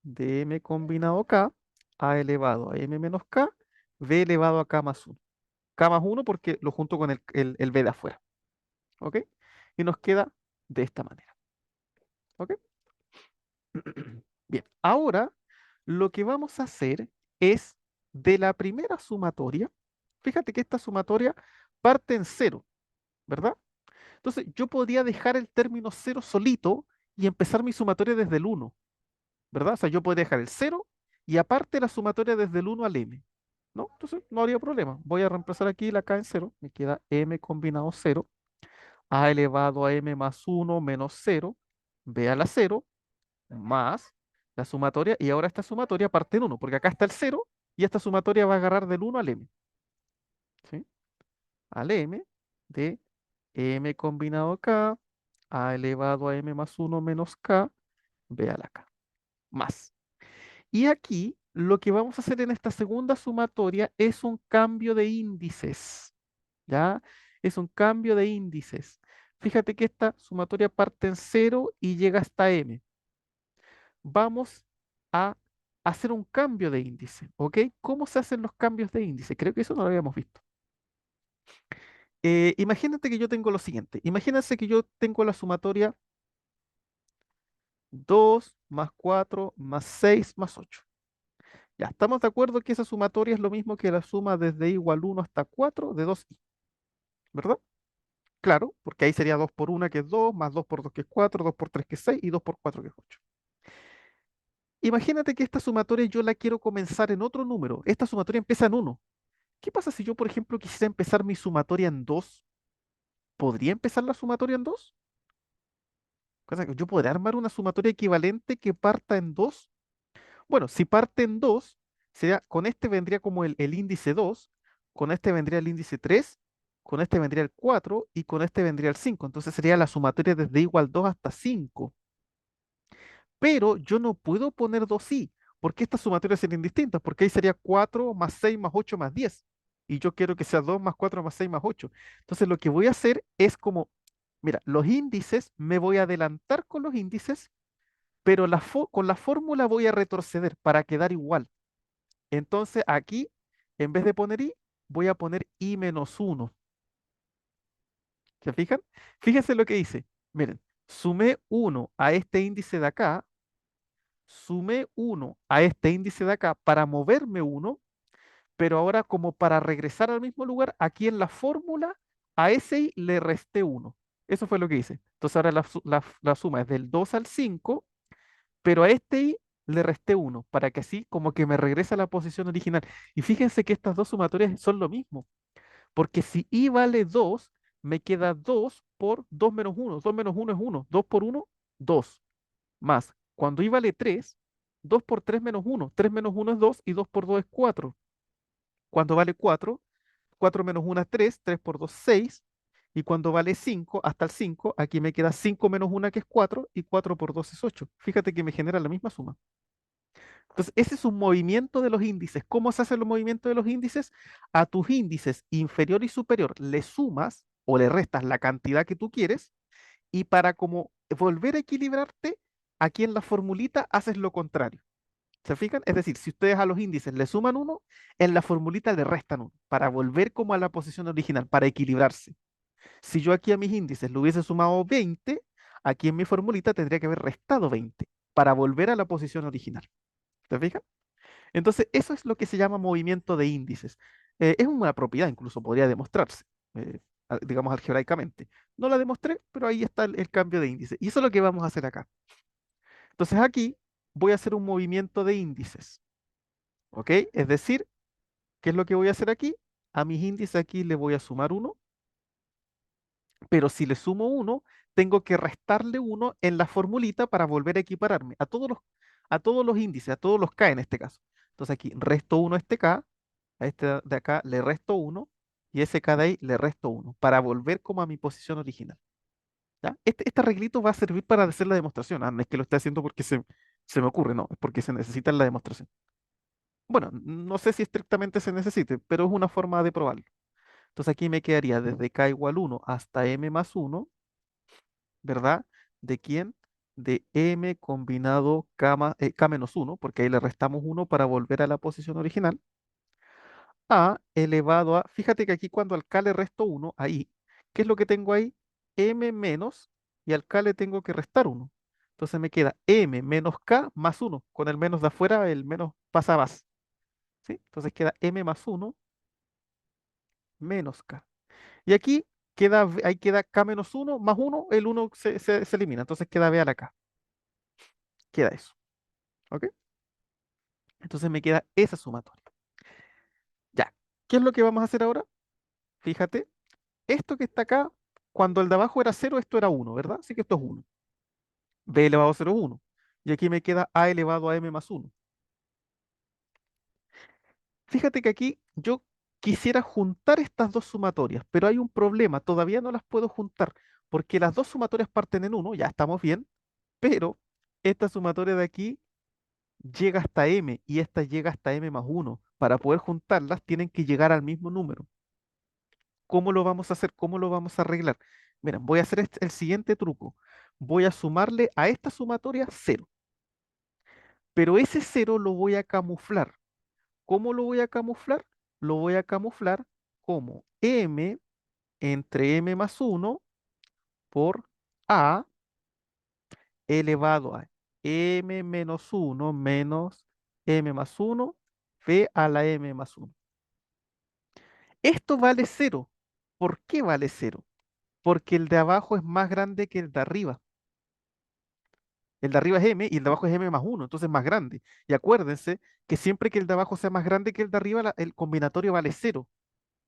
de m combinado k a elevado a m menos k, b elevado a k más 1. K más 1 porque lo junto con el b de afuera. ¿Ok? Y nos queda de esta manera. ¿Ok? Bien, ahora lo que vamos a hacer es de la primera sumatoria. Fíjate que esta sumatoria parte en cero, ¿verdad? Entonces yo podría dejar el término cero solito y empezar mi sumatoria desde el uno, ¿verdad? O sea, yo podría dejar el cero y aparte la sumatoria desde el uno al m, ¿no? Entonces no habría problema. Voy a reemplazar aquí la k en cero, me queda m combinado cero a elevado a m más uno menos cero, b a la cero más la sumatoria, y ahora esta sumatoria parte en uno porque acá está el cero y esta sumatoria va a agarrar del uno al m, ¿sí? Al m de m combinado k a elevado a m más uno menos k, b a la k, más. Y aquí lo que vamos a hacer en esta segunda sumatoria es un cambio de índices, ¿ya? Es un cambio de índices. Fíjate que esta sumatoria parte en cero y llega hasta m. Vamos a hacer un cambio de índice, ¿ok? ¿Cómo se hacen los cambios de índice? Creo que eso no lo habíamos visto. Imagínate que yo tengo lo siguiente. Imagínense que yo tengo la sumatoria 2 más 4 más 6 más 8. Ya, estamos de acuerdo que esa sumatoria es lo mismo que la suma desde igual 1 hasta 4 de 2i, ¿verdad? Claro, porque ahí sería 2 por 1 que es 2, más 2 por 2 que es 4, 2 por 3 que es 6 y 2 por 4 que es 8. Imagínate que esta sumatoria yo la quiero comenzar en otro número. Esta sumatoria empieza en 1. ¿Qué pasa si yo, por ejemplo, quisiera empezar mi sumatoria en 2? ¿Podría empezar la sumatoria en 2? Cosa que yo podría armar una sumatoria equivalente que parta en 2. Bueno, si parte en 2, sería, con este vendría como el índice 2, con este vendría el índice 3, con este vendría el 4 y con este vendría el 5. Entonces sería la sumatoria desde igual 2 hasta 5. Pero yo no puedo poner 2i, porque estas sumatorias serían distintas, porque ahí sería 4 más 6 más 8 más 10. Y yo quiero que sea 2 más 4 más 6 más 8. Entonces lo que voy a hacer es como, mira, los índices, me voy a adelantar con los índices, pero con la fórmula voy a retroceder para quedar igual. Entonces aquí, en vez de poner i, voy a poner i menos 1. ¿Se fijan? Fíjense lo que dice. Miren, sumé 1 a este índice de acá, sumé 1 a este índice de acá para moverme 1, pero ahora como para regresar al mismo lugar, aquí en la fórmula, a ese i le resté 1. Eso fue lo que hice. Entonces ahora la suma es del 2 al 5, pero a este i le resté 1, para que así como que me regrese a la posición original. Y fíjense que estas dos sumatorias son lo mismo, porque si i vale 2, me queda 2 por 2 menos 1. 2 menos 1 es 1. 2 por 1, 2. Más, cuando i vale 3, 2 por 3 menos 1. 3 menos 1 es 2 y 2 por 2 es 4. Cuando vale 4, 4 menos 1 es 3, 3 por 2 es 6. Y cuando vale 5, hasta el 5, aquí me queda 5 menos 1 que es 4 y 4 por 2 es 8. Fíjate que me genera la misma suma. Entonces, ese es un movimiento de los índices. ¿Cómo se hace el movimiento de los índices? A tus índices inferior y superior le sumas o le restas la cantidad que tú quieres y para como volver a equilibrarte, aquí en la formulita haces lo contrario. ¿Se fijan? Es decir, si ustedes a los índices le suman uno, en la formulita le restan uno, para volver como a la posición original, para equilibrarse. Si yo aquí a mis índices le hubiese sumado 20, aquí en mi formulita tendría que haber restado 20, para volver a la posición original. ¿Se fijan? Entonces, eso es lo que se llama movimiento de índices. Es una propiedad, incluso podría demostrarse, digamos, algebraicamente. No la demostré, pero ahí está el cambio de índice. Y eso es lo que vamos a hacer acá. Entonces, aquí voy a hacer un movimiento de índices. ¿Ok? Es decir, ¿qué es lo que voy a hacer aquí? A mis índices aquí le voy a sumar uno, pero si le sumo uno, tengo que restarle uno en la formulita para volver a equipararme a todos los índices, a todos los K en este caso. Entonces aquí resto uno a este K, a este de acá le resto uno, y ese k de ahí le resto 1 para volver como a mi posición original. ¿Ya? Este arreglito va a servir para hacer la demostración. No es que lo esté haciendo porque se me ocurre, no, es porque se necesita en la demostración. Bueno, no sé si estrictamente se necesite, pero es una forma de probarlo. Entonces aquí me quedaría desde k igual 1 hasta m más 1, ¿verdad? ¿De quién? De m combinado k menos 1, porque ahí le restamos 1 para volver a la posición original, a elevado a, fíjate que aquí cuando al k le resto 1, ahí, ¿qué es lo que tengo ahí? M menos, y al k le tengo que restar 1. Entonces me queda m menos k más 1. Con el menos de afuera, el menos pasa a más. ¿Sí? Entonces queda m más 1 menos k. Y aquí ahí queda k menos 1 más 1, el 1 se elimina. Entonces queda b a la k. Queda eso. ¿Ok? Entonces me queda esa sumatoria. Ya. ¿Qué es lo que vamos a hacer ahora? Fíjate, esto que está acá, cuando el de abajo era 0, esto era 1, ¿verdad? Así que esto es 1. B elevado a 0 es 1. Y aquí me queda a elevado a m más 1. Fíjate que aquí yo quisiera juntar estas dos sumatorias, pero hay un problema, todavía no las puedo juntar, porque las dos sumatorias parten en 1, ya estamos bien, pero esta sumatoria de aquí llega hasta m y esta llega hasta m más 1. Para poder juntarlas tienen que llegar al mismo número. ¿Cómo lo vamos a hacer? ¿Cómo lo vamos a arreglar? Miren, voy a hacer el siguiente truco. Voy a sumarle a esta sumatoria 0, pero ese 0 lo voy a camuflar. ¿Cómo lo voy a camuflar? Lo voy a camuflar como m entre m más 1 por a elevado a m menos 1 menos m más 1 b a la m más 1. Esto vale 0. ¿Por qué vale 0? Porque el de abajo es más grande que el de arriba. El de arriba es m y el de abajo es m más 1, entonces es más grande. Y acuérdense que siempre que el de abajo sea más grande que el de arriba, el combinatorio vale 0.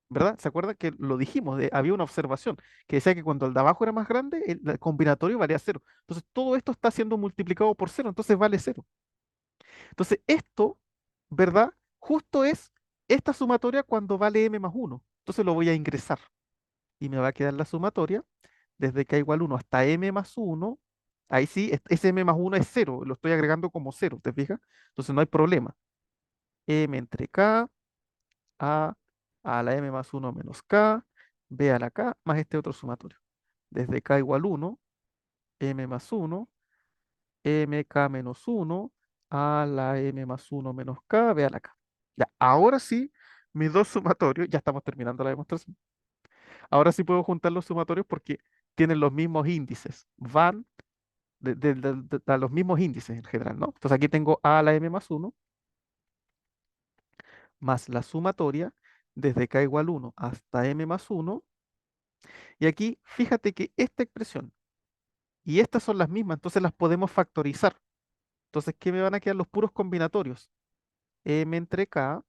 ¿Verdad? ¿Se acuerdan que lo dijimos? Había una observación que decía que cuando el de abajo era más grande, el combinatorio valía 0. Entonces todo esto está siendo multiplicado por 0, entonces vale 0. Entonces esto, ¿verdad? Justo es esta sumatoria cuando vale m más 1. Entonces lo voy a ingresar y me va a quedar la sumatoria desde k igual 1 hasta m más 1. Ahí sí, ese m más 1 es 0, lo estoy agregando como 0, ¿te fijas? Entonces no hay problema. M entre k a la m más 1 menos k, b a la k, más este otro sumatorio. Desde k igual 1, m más 1, mk menos 1, a la m más 1 menos k, b a la k. Ya, ahora sí, mis dos sumatorios, ya estamos terminando la demostración. Ahora sí puedo juntar los sumatorios porque tienen los mismos índices, van a los mismos índices en general, ¿no? Entonces aquí tengo a la m más 1 más la sumatoria desde k igual 1 hasta m más 1. Y aquí, fíjate que esta expresión y estas son las mismas, entonces las podemos factorizar. Entonces, ¿qué me van a quedar los puros combinatorios? M entre K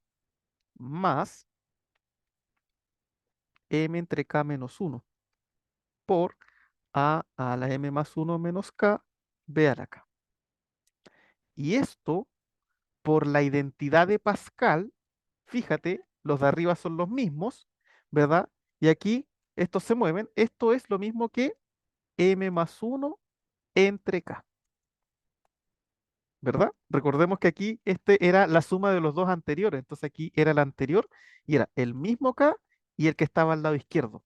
más M entre K menos 1 por A la M más 1 menos K, B a la K. Y esto, por la identidad de Pascal, fíjate, los de arriba son los mismos, ¿verdad? Y aquí estos se mueven. Esto es lo mismo que M más 1 entre K. ¿Verdad? Recordemos que aquí este era la suma de los dos anteriores, entonces aquí era el anterior y era el mismo K y el que estaba al lado izquierdo,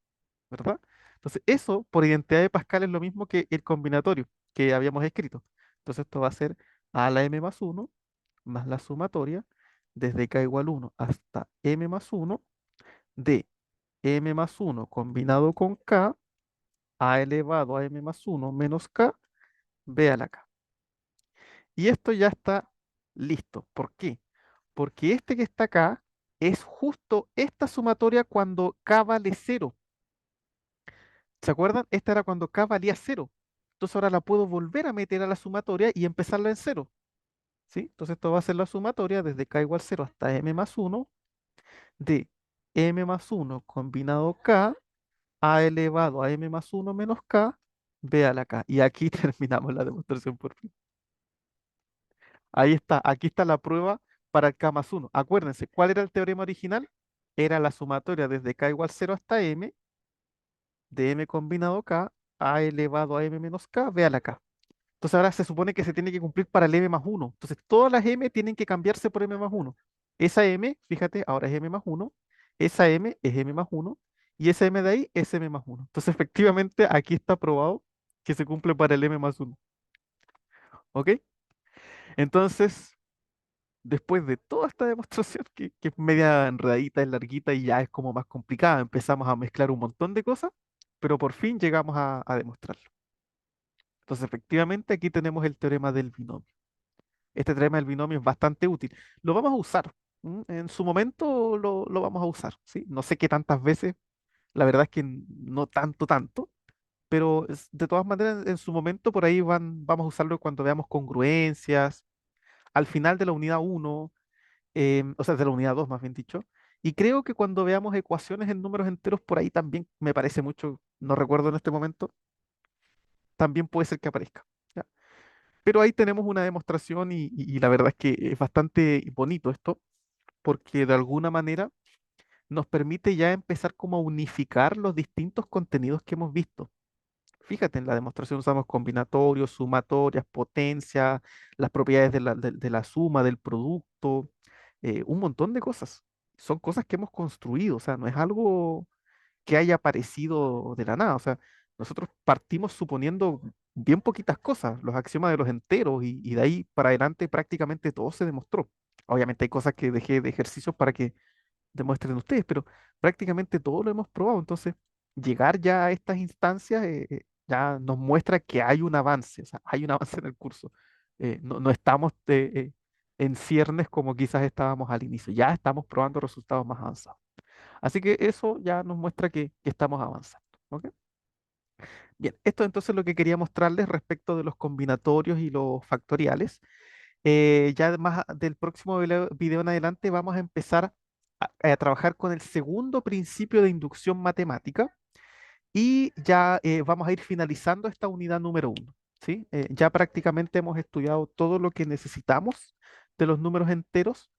¿verdad? Entonces eso por identidad de Pascal es lo mismo que el combinatorio que habíamos escrito. Entonces esto va a ser a la m más 1 más la sumatoria desde k igual 1 hasta m más 1 de m más 1 combinado con k a elevado a m más 1 menos k, b a la k. Y esto ya está listo. ¿Por qué? Porque este que está acá es justo esta sumatoria cuando k vale 0. ¿Se acuerdan? Esta era cuando k valía 0. Entonces ahora la puedo volver a meter a la sumatoria y empezarla en 0. ¿Sí? Entonces esto va a ser la sumatoria desde k igual 0 hasta m más 1 de m más 1 combinado k a elevado a m más 1 menos k, b a la k. Y aquí terminamos la demostración por fin. Ahí está, aquí está la prueba para el K más 1. Acuérdense, ¿cuál era el teorema original? era la sumatoria desde k igual 0 hasta m de m combinado k a elevado a m menos k, ve a la k. Entonces ahora se supone que se tiene que cumplir para el m más uno. Entonces todas las m tienen que cambiarse por m más uno. Esa m, fíjate, ahora es m más uno. Esa m es m más uno. Y esa m de ahí es m más uno. Entonces efectivamente aquí está probado que se cumple para el m más uno. ¿Ok? Entonces, después de toda esta demostración, que es media enredadita, es larguita y ya es como más complicada, empezamos a mezclar un montón de cosas, pero por fin llegamos a demostrarlo. Entonces, efectivamente, aquí tenemos el teorema del binomio. Este teorema del binomio es bastante útil. Lo vamos a usar. En su momento lo vamos a usar, ¿sí? No sé qué tantas veces, la verdad es que no tanto, pero de todas maneras en su momento por ahí vamos a usarlo cuando veamos congruencias, al final de la unidad uno, o sea, de la unidad 2 más bien dicho. Y creo que cuando veamos ecuaciones en números enteros por ahí también me parece mucho, no recuerdo en este momento, también puede ser que aparezca. ¿Ya? Pero ahí tenemos una demostración y la verdad es que es bastante bonito esto, porque de alguna manera nos permite ya empezar como a unificar los distintos contenidos que hemos visto. Fíjate, en la demostración usamos combinatorios, sumatorias, potencia, las propiedades de la suma, del producto, un montón de cosas. Son cosas que hemos construido, o sea, no es algo que haya aparecido de la nada. O sea, nosotros partimos suponiendo bien poquitas cosas, los axiomas de los enteros, y de ahí para adelante prácticamente todo se demostró. Obviamente hay cosas que dejé de ejercicios para que demuestren ustedes, pero prácticamente todo lo hemos probado. Entonces, llegar ya a estas instancias ya nos muestra que hay un avance, o sea, hay un avance en el curso. No estamos en ciernes como quizás estábamos al inicio, ya estamos probando resultados más avanzados. Así que eso ya nos muestra que estamos avanzando. ¿Ok? Bien, esto entonces es lo que quería mostrarles respecto de los combinatorios y los factoriales. Ya más del próximo video en adelante vamos a empezar a trabajar con el segundo principio de inducción matemática y ya vamos a ir finalizando esta unidad número uno, ¿sí? Ya prácticamente hemos estudiado todo lo que necesitamos de los números enteros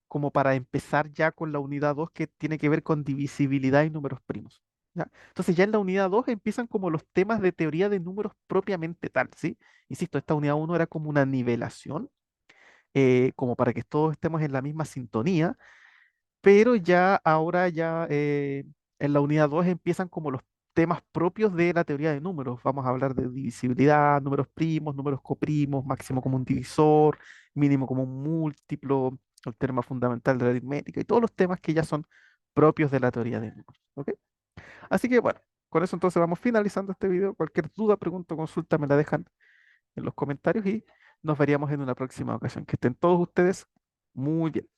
como para empezar ya con la unidad 2 que tiene que ver con divisibilidad y números primos. ¿Ya? Entonces ya en la unidad 2 empiezan como los temas de teoría de números propiamente tal, ¿sí? Insisto, esta unidad uno era como una nivelación, como para que todos estemos en la misma sintonía, pero ya ahora ya en la unidad 2 empiezan como los temas propios de la teoría de números. Vamos a hablar de divisibilidad, números primos, números coprimos, máximo común divisor, mínimo común múltiplo, el tema fundamental de la aritmética y todos los temas que ya son propios de la teoría de números. ¿Ok? Así que bueno, con eso entonces vamos finalizando este video. Cualquier duda, pregunta o consulta me la dejan en los comentarios y nos veríamos en una próxima ocasión. Que estén todos ustedes muy bien.